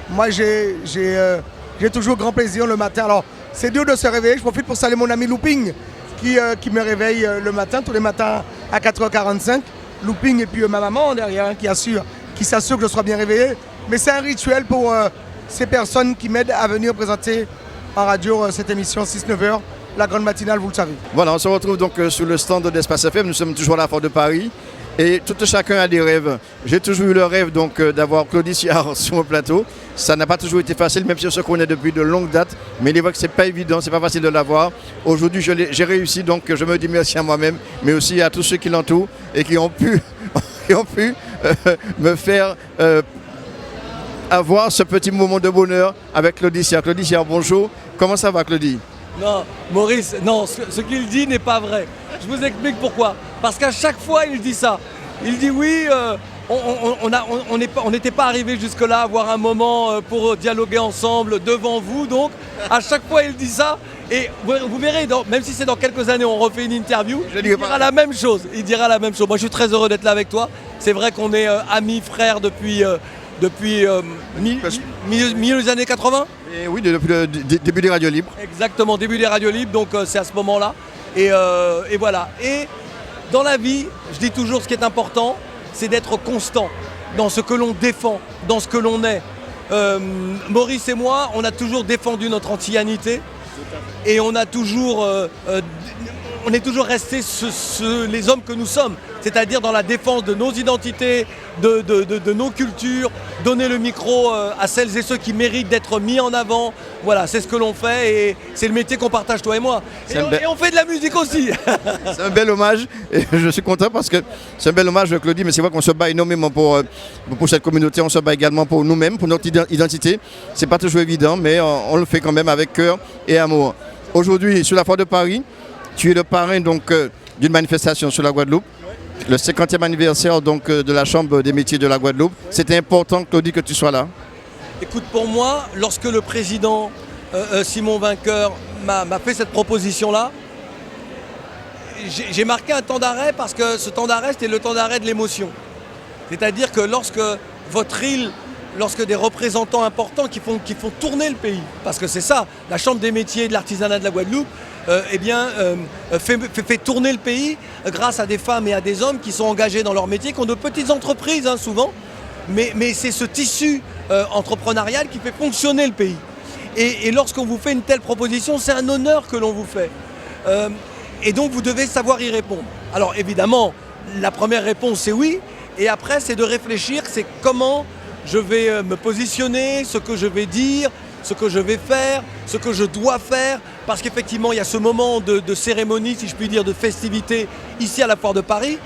moi j'ai toujours grand plaisir le matin. Alors c'est dur de se réveiller, je profite pour saluer mon ami Looping qui me réveille le matin, tous les matins à 4h45. Looping et puis ma maman derrière hein, qui s'assure que je sois bien réveillé. Mais c'est un rituel pour ces personnes qui m'aident à venir présenter en radio cette émission 6-9 heures, la grande matinale, vous le savez. Voilà, on se retrouve donc sur le stand d'Espace FM. Nous sommes toujours à la Foire de Paris et tout chacun a des rêves. J'ai toujours eu le rêve donc d'avoir Claudie Siard sur mon plateau. Ça n'a pas toujours été facile, même si on se connaît depuis de longues dates. Mais il est vrai que c'est pas évident, c'est pas facile de l'avoir. Aujourd'hui, j'ai réussi, donc je me dis merci à moi-même, mais aussi à tous ceux qui l'entourent et qui ont pu, me faire avoir ce petit moment de bonheur avec Claudie Siard. Claudie Siard, bonjour. Comment ça va, Claudie? Non, Maurice, non, ce qu'il dit n'est pas vrai. Je vous explique pourquoi. Parce qu'à chaque fois, il dit ça. Il dit oui, on n'était pas arrivé jusque-là à avoir un moment pour dialoguer ensemble devant vous. Donc, à chaque fois, il dit ça. Et vous verrez, même si c'est dans quelques années, on refait une interview, il dira la même chose. Il dira la même chose. Moi, je suis très heureux d'être là avec toi. C'est vrai qu'on est amis, frères depuis milieu des années 80. Et oui, depuis le début des radios libres. Exactement, début des radios libres, donc c'est à ce moment-là. Et voilà. Et dans la vie, je dis toujours ce qui est important, c'est d'être constant dans ce que l'on défend, dans ce que l'on est. Maurice et moi, on a toujours défendu notre antillanité et on a toujours... on est toujours restés les hommes que nous sommes, c'est-à-dire dans la défense de nos identités, de nos cultures, donner le micro à celles et ceux qui méritent d'être mis en avant. Voilà, c'est ce que l'on fait et c'est le métier qu'on partage toi et moi. Et on fait de la musique aussi. C'est un bel hommage et je suis content parce que c'est un bel hommage, Claudie, mais c'est vrai qu'on se bat énormément pour cette communauté, on se bat également pour nous-mêmes, pour notre identité. C'est pas toujours évident, mais on le fait quand même avec cœur et amour. Aujourd'hui, sur la Foire de Paris, tu es le parrain donc d'une manifestation sur la Guadeloupe, le 50e anniversaire donc de la Chambre des métiers de la Guadeloupe. C'était important, Claudie, que tu sois là. Écoute, pour moi, lorsque le président Simon Vainqueur m'a fait cette proposition-là, j'ai marqué un temps d'arrêt parce que ce temps d'arrêt, c'était le temps d'arrêt de l'émotion. C'est-à-dire que lorsque votre île lorsque des représentants importants qui font tourner le pays, parce que c'est ça, la Chambre des métiers et de l'artisanat de la Guadeloupe, fait tourner le pays grâce à des femmes et à des hommes qui sont engagés dans leur métier, qui ont de petites entreprises souvent, mais c'est ce tissu entrepreneurial qui fait fonctionner le pays. Et lorsqu'on vous fait une telle proposition, c'est un honneur que l'on vous fait. Et donc vous devez savoir y répondre. Alors évidemment, la première réponse c'est oui, et après c'est de réfléchir, c'est comment je vais me positionner, ce que je vais dire, ce que je vais faire, ce que je dois faire, parce qu'effectivement il y a ce moment de cérémonie, si je puis dire, de festivité ici à la Foire de Paris,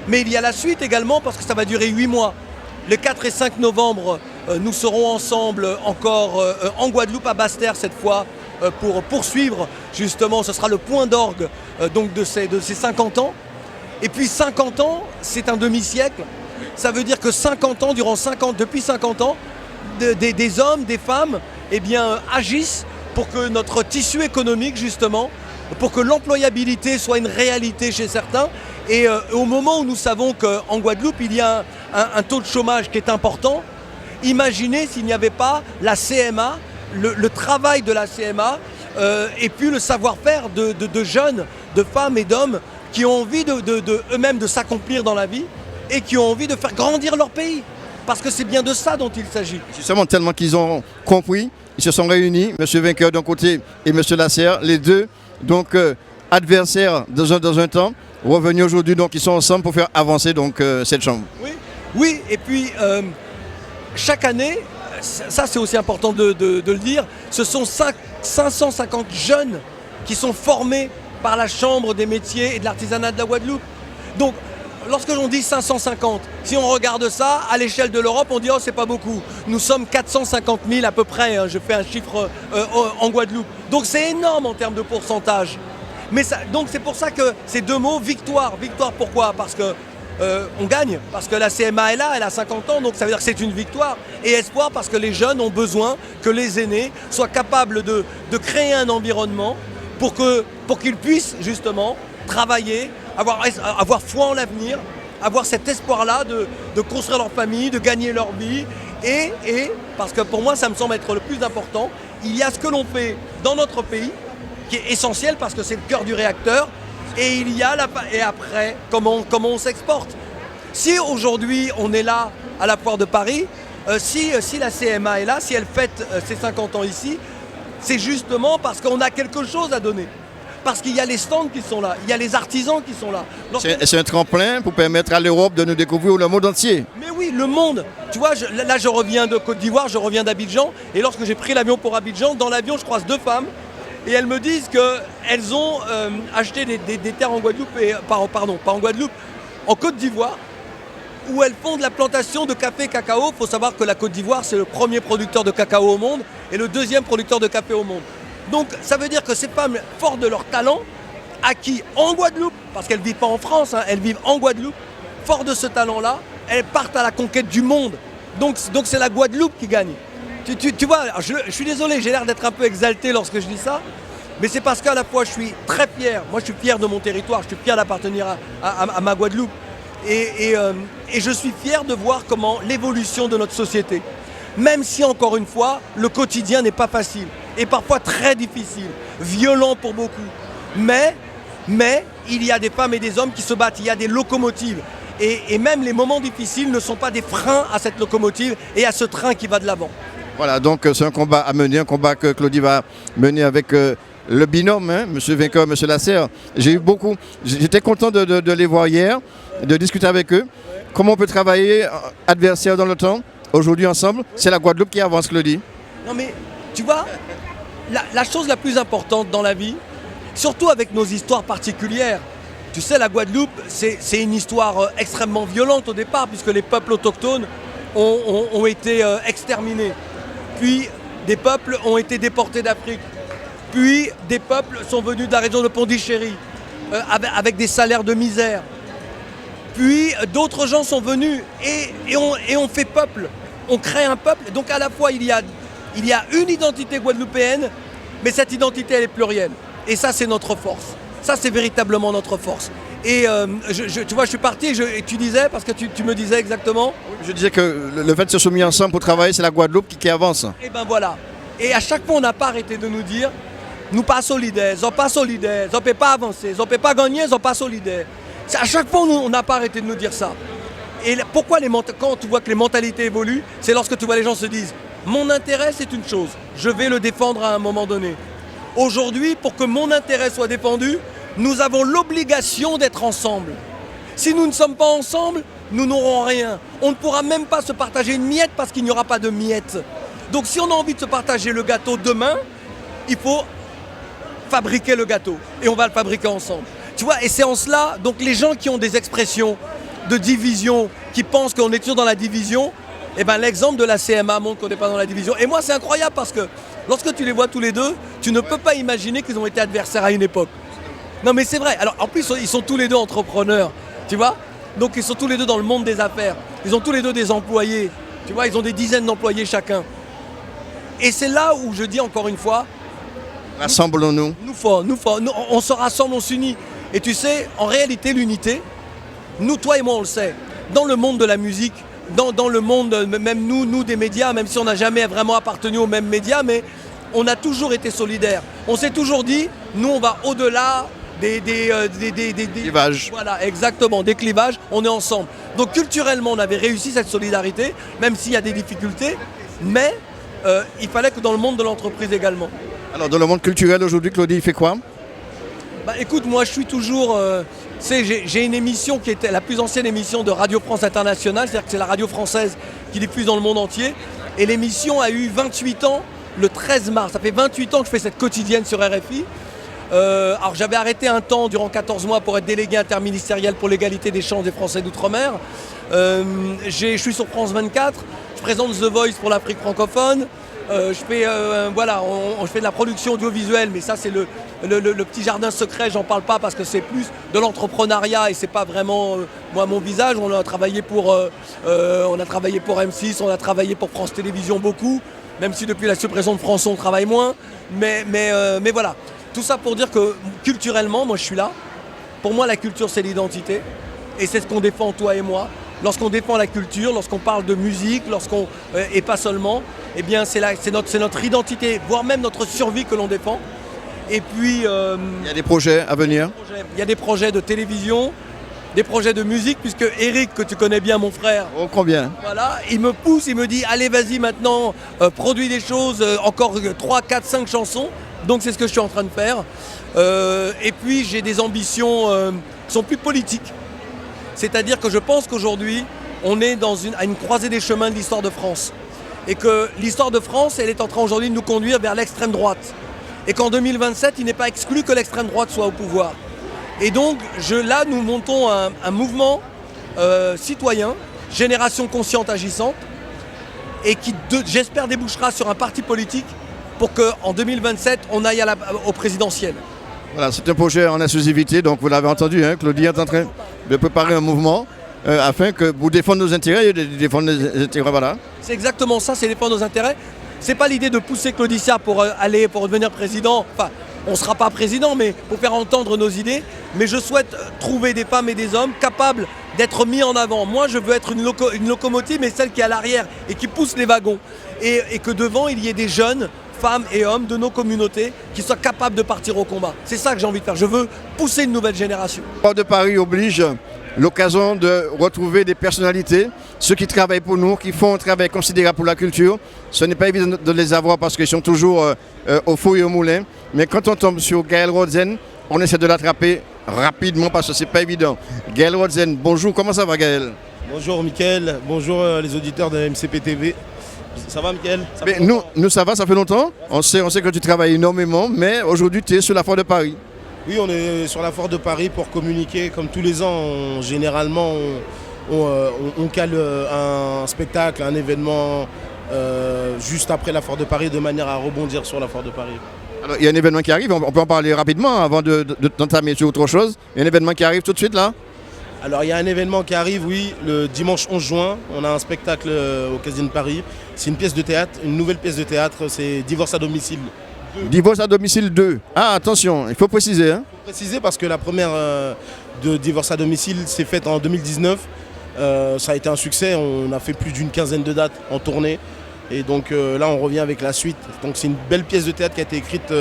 mais il y a la suite également parce que ça va durer 8 mois. Les 4 et 5 novembre, nous serons ensemble encore en Guadeloupe, à Basse-Terre cette fois, pour poursuivre justement, ce sera le point d'orgue donc de ces 50 ans. Et puis 50 ans, c'est un demi-siècle. Ça veut dire que 50 ans, depuis 50 ans, des hommes, des femmes, agissent pour que notre tissu économique, justement, pour que l'employabilité soit une réalité chez certains. Et au moment où nous savons qu'en Guadeloupe, il y a un taux de chômage qui est important, imaginez s'il n'y avait pas la CMA, le travail de la CMA, et puis le savoir-faire de jeunes, de femmes et d'hommes qui ont envie eux-mêmes de s'accomplir dans la vie et qui ont envie de faire grandir leur pays. Parce que c'est bien de ça dont il s'agit. Justement, tellement qu'ils ont compris, ils se sont réunis, M. Vainqueur d'un côté et M. Lasserre, les deux, donc adversaires dans un temps, revenus aujourd'hui, donc ils sont ensemble pour faire avancer donc, cette chambre. Oui, et puis chaque année, ça c'est aussi important de le dire, ce sont 550 jeunes qui sont formés par la Chambre des métiers et de l'artisanat de la Guadeloupe. Donc, lorsque l'on dit 550, si on regarde ça, à l'échelle de l'Europe, on dit « oh, c'est pas beaucoup ». Nous sommes 450 000 à peu près, je fais un chiffre en Guadeloupe. Donc c'est énorme en termes de pourcentage. Mais donc c'est pour ça que ces deux mots, victoire. Victoire pourquoi ? Parce que on gagne, parce que la CMA est là, elle a 50 ans, donc ça veut dire que c'est une victoire. Et espoir parce que les jeunes ont besoin que les aînés soient capables de créer un environnement pour qu'ils puissent justement travailler, avoir foi en l'avenir, avoir cet espoir-là de construire leur famille, de gagner leur vie. Et parce que pour moi, ça me semble être le plus important, il y a ce que l'on fait dans notre pays, qui est essentiel parce que c'est le cœur du réacteur, et il y a et après, comment on s'exporte. Si aujourd'hui on est là à la Foire de Paris, si la CMA est là, si elle fête ses 50 ans ici, c'est justement parce qu'on a quelque chose à donner. Parce qu'il y a les stands qui sont là, il y a les artisans qui sont là. C'est un tremplin pour permettre à l'Europe de nous découvrir le monde entier. Mais oui, le monde. Tu vois, là je reviens de Côte d'Ivoire, je reviens d'Abidjan, et lorsque j'ai pris l'avion pour Abidjan, dans l'avion je croise deux femmes, et elles me disent qu'elles ont acheté des terres en Guadeloupe, pas en Guadeloupe, en Côte d'Ivoire, où elles font de la plantation de café et cacao. Il faut savoir que la Côte d'Ivoire, c'est le premier producteur de cacao au monde et le deuxième producteur de café au monde. Donc ça veut dire que ces femmes, fortes de leur talent, acquis en Guadeloupe, parce qu'elles ne vivent pas en France, elles vivent en Guadeloupe, fortes de ce talent-là, elles partent à la conquête du monde. Donc c'est la Guadeloupe qui gagne. Tu vois, je suis désolé, j'ai l'air d'être un peu exalté lorsque je dis ça, mais c'est parce qu'à la fois je suis très fier, moi je suis fier de mon territoire, je suis fier d'appartenir à ma Guadeloupe, et je suis fier de voir comment l'évolution de notre société, même si encore une fois, le quotidien n'est pas facile, et parfois très difficile, violent pour beaucoup, mais il y a des femmes et des hommes qui se battent, il y a des locomotives, et même les moments difficiles ne sont pas des freins à cette locomotive et à ce train qui va de l'avant. Voilà, donc c'est un combat à mener, un combat que Claudie va mener avec le binôme, M. Vainqueur, M. Lasserre. J'étais content de les voir hier, de discuter avec eux. Comment on peut travailler adversaire dans le temps, aujourd'hui ensemble? C'est la Guadeloupe qui avance, Claudie. Non mais, tu vois, la chose la plus importante dans la vie, surtout avec nos histoires particulières, tu sais, la Guadeloupe, c'est une histoire extrêmement violente au départ, puisque les peuples autochtones ont été exterminés. Puis des peuples ont été déportés d'Afrique. Puis des peuples sont venus de la région de Pondichéry avec des salaires de misère. Puis d'autres gens sont venus et on fait peuple. On crée un peuple. Donc à la fois il y a une identité guadeloupéenne, mais cette identité elle est plurielle. Et ça c'est notre force. Ça c'est véritablement notre force. Et tu vois, je suis parti et tu disais, parce que tu me disais exactement. Je disais que le fait de se soumettre ensemble pour travailler, c'est la Guadeloupe qui avance. Et ben voilà. Et à chaque fois, on n'a pas arrêté de nous dire, nous pas solidaires, ils sont pas solidaires, ils ne peuvent pas avancer, ils ne peuvent pas gagner, ils sont pas solidaires. À chaque fois, on n'a pas arrêté de nous dire ça. Et pourquoi quand tu vois que les mentalités évoluent, c'est lorsque tu vois les gens se disent, mon intérêt c'est une chose, je vais le défendre à un moment donné. Aujourd'hui, pour que mon intérêt soit défendu, nous avons l'obligation d'être ensemble. Si nous ne sommes pas ensemble, nous n'aurons rien. On ne pourra même pas se partager une miette parce qu'il n'y aura pas de miettes. Donc si on a envie de se partager le gâteau demain, il faut fabriquer le gâteau. Et on va le fabriquer ensemble. Tu vois, et c'est en cela, donc les gens qui ont des expressions de division, qui pensent qu'on est toujours dans la division, eh ben l'exemple de la CMA montre qu'on n'est pas dans la division. Et moi c'est incroyable parce que lorsque tu les vois tous les deux, tu ne peux pas imaginer qu'ils ont été adversaires à une époque. Non mais c'est vrai. Alors en plus ils sont tous les deux entrepreneurs, tu vois. Donc ils sont tous les deux dans le monde des affaires. Ils ont tous les deux des employés. Tu vois, ils ont des dizaines d'employés chacun. Et c'est là où je dis encore une fois, rassemblons-nous. Nous, on se rassemble, on s'unit. Et tu sais, en réalité l'unité, nous, toi et moi on le sait, dans le monde de la musique, dans le monde, même nous des médias, même si on n'a jamais vraiment appartenu aux mêmes médias, mais on a toujours été solidaires. On s'est toujours dit, nous on va au-delà des clivages. Voilà, exactement, des clivages, on est ensemble. Donc culturellement, on avait réussi cette solidarité, même s'il y a des difficultés, mais il fallait que dans le monde de l'entreprise également. Alors dans le monde culturel aujourd'hui, Claudie, il fait quoi? Bah écoute, moi je suis toujours... j'ai une émission qui était la plus ancienne émission de Radio France Internationale, c'est-à-dire que c'est la radio française qui diffuse dans le monde entier. Et l'émission a eu 28 ans le 13 mars. Ça fait 28 ans que je fais cette quotidienne sur RFI. Alors j'avais arrêté un temps durant 14 mois pour être délégué interministériel pour l'égalité des chances des Français d'outre-mer. Je suis sur France 24, je présente The Voice pour l'Afrique francophone. Je fais de la production audiovisuelle, mais ça c'est le petit jardin secret, j'en parle pas parce que c'est plus de l'entrepreneuriat et c'est pas vraiment moi mon visage. On a travaillé pour M6, on a travaillé pour France Télévisions beaucoup, même si depuis la suppression de France on travaille moins. Mais voilà, tout ça pour dire que culturellement, moi je suis là. Pour moi la culture c'est l'identité et c'est ce qu'on défend toi et moi. Lorsqu'on défend la culture, lorsqu'on parle de musique, et pas seulement, eh bien c'est notre identité, voire même notre survie que l'on défend. Et puis... il y a des projets à venir. Il y a des projets de télévision, des projets de musique, puisque Eric, que tu connais bien, mon frère... Oh, combien? Voilà, il me pousse, il me dit, allez vas-y maintenant, produis des choses, encore 3, 4, 5 chansons. Donc c'est ce que je suis en train de faire. Et puis j'ai des ambitions qui sont plus politiques. C'est-à-dire que je pense qu'aujourd'hui, on est à une croisée des chemins de l'histoire de France. Et que l'histoire de France, elle est en train aujourd'hui de nous conduire vers l'extrême droite. Et qu'en 2027, il n'est pas exclu que l'extrême droite soit au pouvoir. Et donc, là, nous montons un mouvement citoyen, génération consciente agissante, et qui, j'espère, débouchera sur un parti politique pour qu'en 2027, on aille au présidentiel. Voilà, c'est un projet en exclusivité, donc vous l'avez entendu, hein, Claudie est en train de préparer un mouvement afin que vous défendre nos intérêts et de défendre les intérêts, voilà. C'est exactement ça, c'est défendre nos intérêts. C'est pas l'idée de pousser Claudicia pour devenir président, enfin, on ne sera pas président, mais pour faire entendre nos idées. Mais je souhaite trouver des femmes et des hommes capables d'être mis en avant. Moi, je veux être une locomotive, mais celle qui est à l'arrière et qui pousse les wagons. Et que devant, il y ait des jeunes femmes et hommes de nos communautés qui soient capables de partir au combat. C'est ça que j'ai envie de faire. Je veux pousser une nouvelle génération. Fort de Paris oblige l'occasion de retrouver des personnalités, ceux qui travaillent pour nous, qui font un travail considérable pour la culture. Ce n'est pas évident de les avoir parce qu'ils sont toujours au four et au moulin. Mais quand on tombe sur Gaël Rodzen, on essaie de l'attraper rapidement parce que c'est pas évident. Gaël Rodzen, bonjour, comment ça va Gaël? Bonjour Mickaël, bonjour les auditeurs de MCP TV. Ça va Mickaël? Nous ça va, ça fait longtemps. On sait que tu travailles énormément, mais aujourd'hui tu es sur la Foire de Paris. Oui, on est sur la Foire de Paris pour communiquer. Comme tous les ans, généralement on cale un spectacle, un événement juste après la Foire de Paris de manière à rebondir sur la Foire de Paris. Alors il y a un événement qui arrive, on peut en parler rapidement avant d'entamer sur autre chose. Il y a un événement qui arrive tout de suite là? Alors il y a un événement qui arrive, oui, le dimanche 11 juin, on a un spectacle au Casino de Paris. C'est une pièce de théâtre, une nouvelle pièce de théâtre, c'est Divorce à domicile 2. Divorce à domicile 2. Ah attention, il faut préciser. Hein. Préciser parce que la première de divorce à domicile s'est faite en 2019. Ça a été un succès, on a fait plus d'une quinzaine de dates en tournée. Et donc là on revient avec la suite. Donc c'est une belle pièce de théâtre qui a été écrite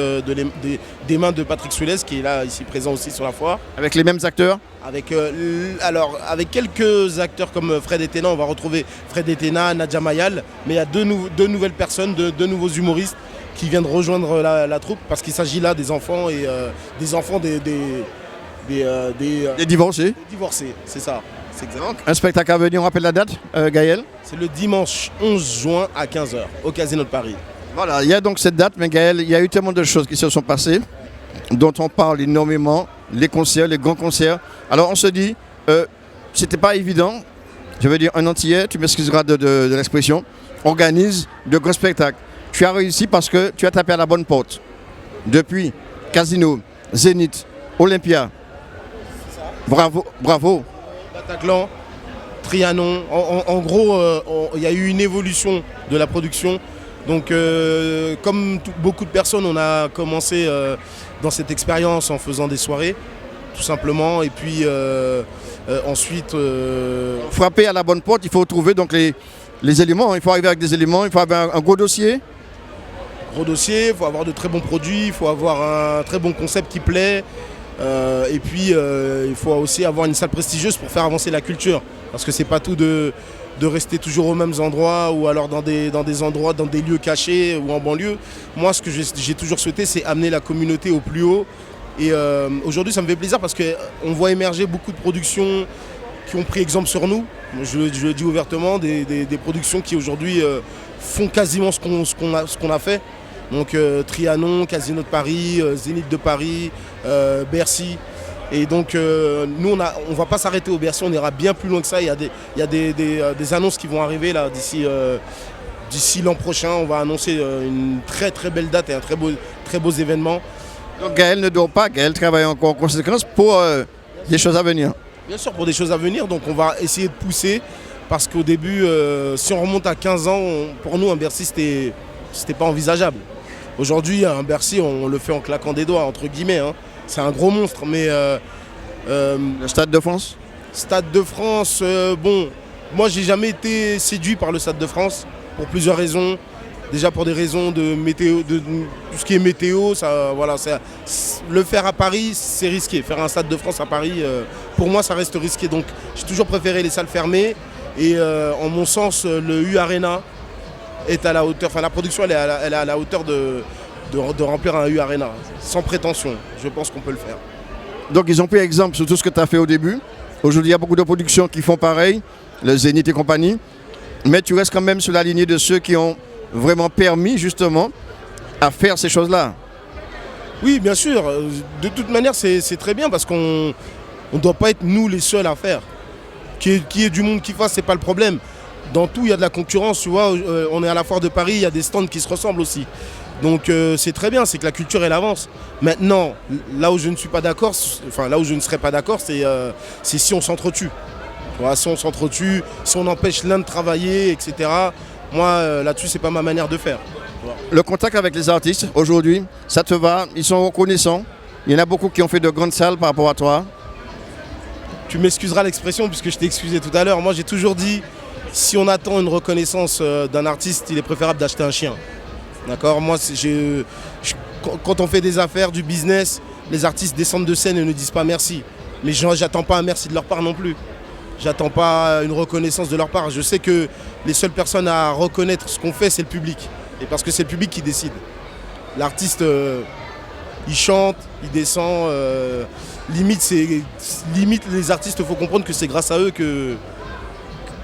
des mains de Patrick Soulez, qui est là ici présent aussi sur la foire. Avec les mêmes acteurs? Avec quelques acteurs comme Fred Etena, on va retrouver Fred Etena, Nadia Mayal, mais il y a deux nouvelles personnes, deux nouveaux humoristes qui viennent rejoindre la troupe, parce qu'il s'agit là des enfants et des enfants des divorcés. Des divorcés, c'est ça. C'est exact. Un spectacle à venir, on rappelle la date, Gaël? C'est le dimanche 11 juin à 15h au Casino de Paris. Voilà, il y a donc cette date, mais Gaël, il y a eu tellement de choses qui se sont passées, dont on parle énormément, les concerts, les grands concerts. Alors on se dit, c'était pas évident, je veux dire un Antillais, tu m'excuseras de l'expression, organise de grands spectacles. Tu as réussi parce que tu as tapé à la bonne porte. Depuis Casino, Zénith, Olympia. Bravo, bravo. Bataclan, Trianon. En gros, il y a eu une évolution de la production. Donc, comme beaucoup de personnes, on a commencé dans cette expérience en faisant des soirées, tout simplement. Et puis ensuite... Frapper à la bonne porte, il faut trouver donc les éléments. Il faut arriver avec des éléments, il faut avoir un gros dossier. Gros dossier, il faut avoir de très bons produits, il faut avoir un très bon concept qui plaît. Et puis il faut aussi avoir une salle prestigieuse pour faire avancer la culture. Parce que c'est pas tout de rester toujours aux mêmes endroits ou alors dans des endroits, dans des lieux cachés ou en banlieue. Moi, ce que j'ai toujours souhaité, c'est amener la communauté au plus haut. Et aujourd'hui, ça me fait plaisir parce qu'on voit émerger beaucoup de productions qui ont pris exemple sur nous. Je le dis ouvertement, des productions qui aujourd'hui font quasiment ce qu'on a fait. Donc Trianon, Casino de Paris, Zénith de Paris, Bercy. Et donc nous, on ne va pas s'arrêter au Bercy, on ira bien plus loin que ça. Il y a des annonces qui vont arriver là d'ici l'an prochain. On va annoncer une très très belle date et un très beaux événements. Donc Gaël ne dort pas, Gaël travaille encore en conséquence pour des choses à venir. Bien sûr, pour des choses à venir, donc on va essayer de pousser. Parce qu'au début, si on remonte à 15 ans, pour nous, un Bercy, c'était pas envisageable. Aujourd'hui, un Bercy, on le fait en claquant des doigts, entre guillemets. Hein. C'est un gros monstre, mais... le Stade de France? Stade de France, bon, moi, j'ai jamais été séduit par le Stade de France, pour plusieurs raisons. Déjà pour des raisons de météo, de tout ce qui est météo, ça, voilà, le faire à Paris, c'est risqué. Faire un Stade de France à Paris, pour moi, ça reste risqué. Donc, j'ai toujours préféré les salles fermées. Et en mon sens, le U Arena est à la hauteur, enfin la production elle est à la hauteur de remplir un U Arena, sans prétention. Je pense qu'on peut le faire. Donc ils ont pris exemple sur tout ce que tu as fait au début. Aujourd'hui, il y a beaucoup de productions qui font pareil, le Zénith et compagnie. Mais tu restes quand même sur la lignée de ceux qui ont vraiment permis justement à faire ces choses-là. Oui, bien sûr. De toute manière, c'est très bien parce qu'on ne doit pas être nous les seuls à faire. Qu'il y ait du monde qui fasse, c'est pas le problème. Dans tout, il y a de la concurrence, tu vois. On est à la foire de Paris, il y a des stands qui se ressemblent aussi. Donc c'est très bien, c'est que la culture, elle avance. Maintenant, là où je ne suis pas d'accord, enfin là où je ne serais pas d'accord, c'est si on s'entretue. Si on s'entretue, si on empêche l'un de travailler, etc. Moi, là-dessus, c'est pas ma manière de faire. Le contact avec les artistes, aujourd'hui, ça te va? Ils sont reconnaissants? Il y en a beaucoup qui ont fait de grandes salles par rapport à toi? Tu m'excuseras l'expression puisque je t'ai excusé tout à l'heure. Moi, j'ai toujours dit, si on attend une reconnaissance d'un artiste, il est préférable d'acheter un chien. D'accord? Moi, quand on fait des affaires, du business, les artistes descendent de scène et ne disent pas merci. Mais j'attends pas un merci de leur part non plus. J'attends pas une reconnaissance de leur part. Je sais que les seules personnes à reconnaître ce qu'on fait, c'est le public. Et parce que c'est le public qui décide. L'artiste, il chante, il descend. Limite, les artistes, il faut comprendre que c'est grâce à eux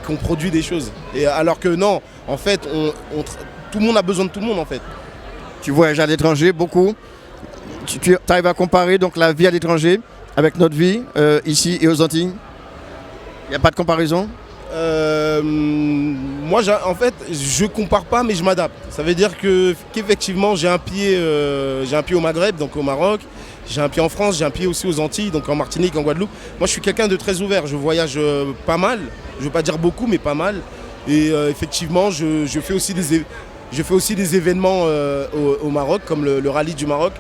qu'on produit des choses. Et alors que non, en fait, tout le monde a besoin de tout le monde en fait. Tu voyages à l'étranger beaucoup. Tu arrives à comparer donc la vie à l'étranger avec notre vie ici et aux Antilles? Il n'y a pas de comparaison? Moi, en fait, je compare pas, mais je m'adapte. Ça veut dire qu'effectivement, j'ai un pied au Maghreb, donc au Maroc. J'ai un pied en France, j'ai un pied aussi aux Antilles, donc en Martinique, en Guadeloupe. Moi, je suis quelqu'un de très ouvert. Je voyage pas mal. Je ne veux pas dire beaucoup, mais pas mal. Et effectivement, je fais aussi des événements au Maroc, comme le rallye du Maroc.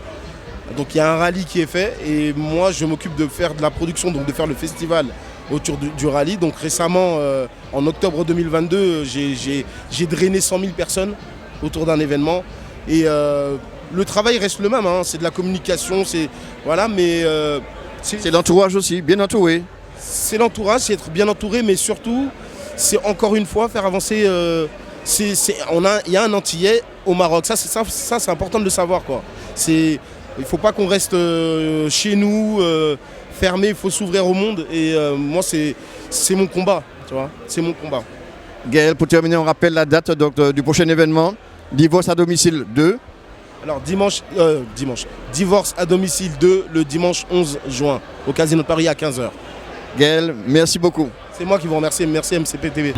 Donc il y a un rallye qui est fait et moi je m'occupe de faire de la production, donc de faire le festival autour du rallye. Donc récemment, en octobre 2022, j'ai drainé 100 000 personnes autour d'un événement. Et le travail reste le même, hein. C'est de la communication, voilà, mais c'est l'entourage aussi, bien entouré. C'est l'entourage, c'est être bien entouré, mais surtout, c'est encore une fois faire avancer. Il y a un Antillais au Maroc, ça c'est important de le savoir, quoi. Il ne faut pas qu'on reste chez nous, fermé, il faut s'ouvrir au monde. Et moi, c'est mon combat, tu vois, c'est mon combat. Gaël, pour terminer, on rappelle la date du prochain événement, Divorce à domicile 2. Alors divorce à domicile 2, le dimanche 11 juin, au Casino de Paris à 15h. Gaël, merci beaucoup. C'est moi qui vous remercie, merci MCP TV.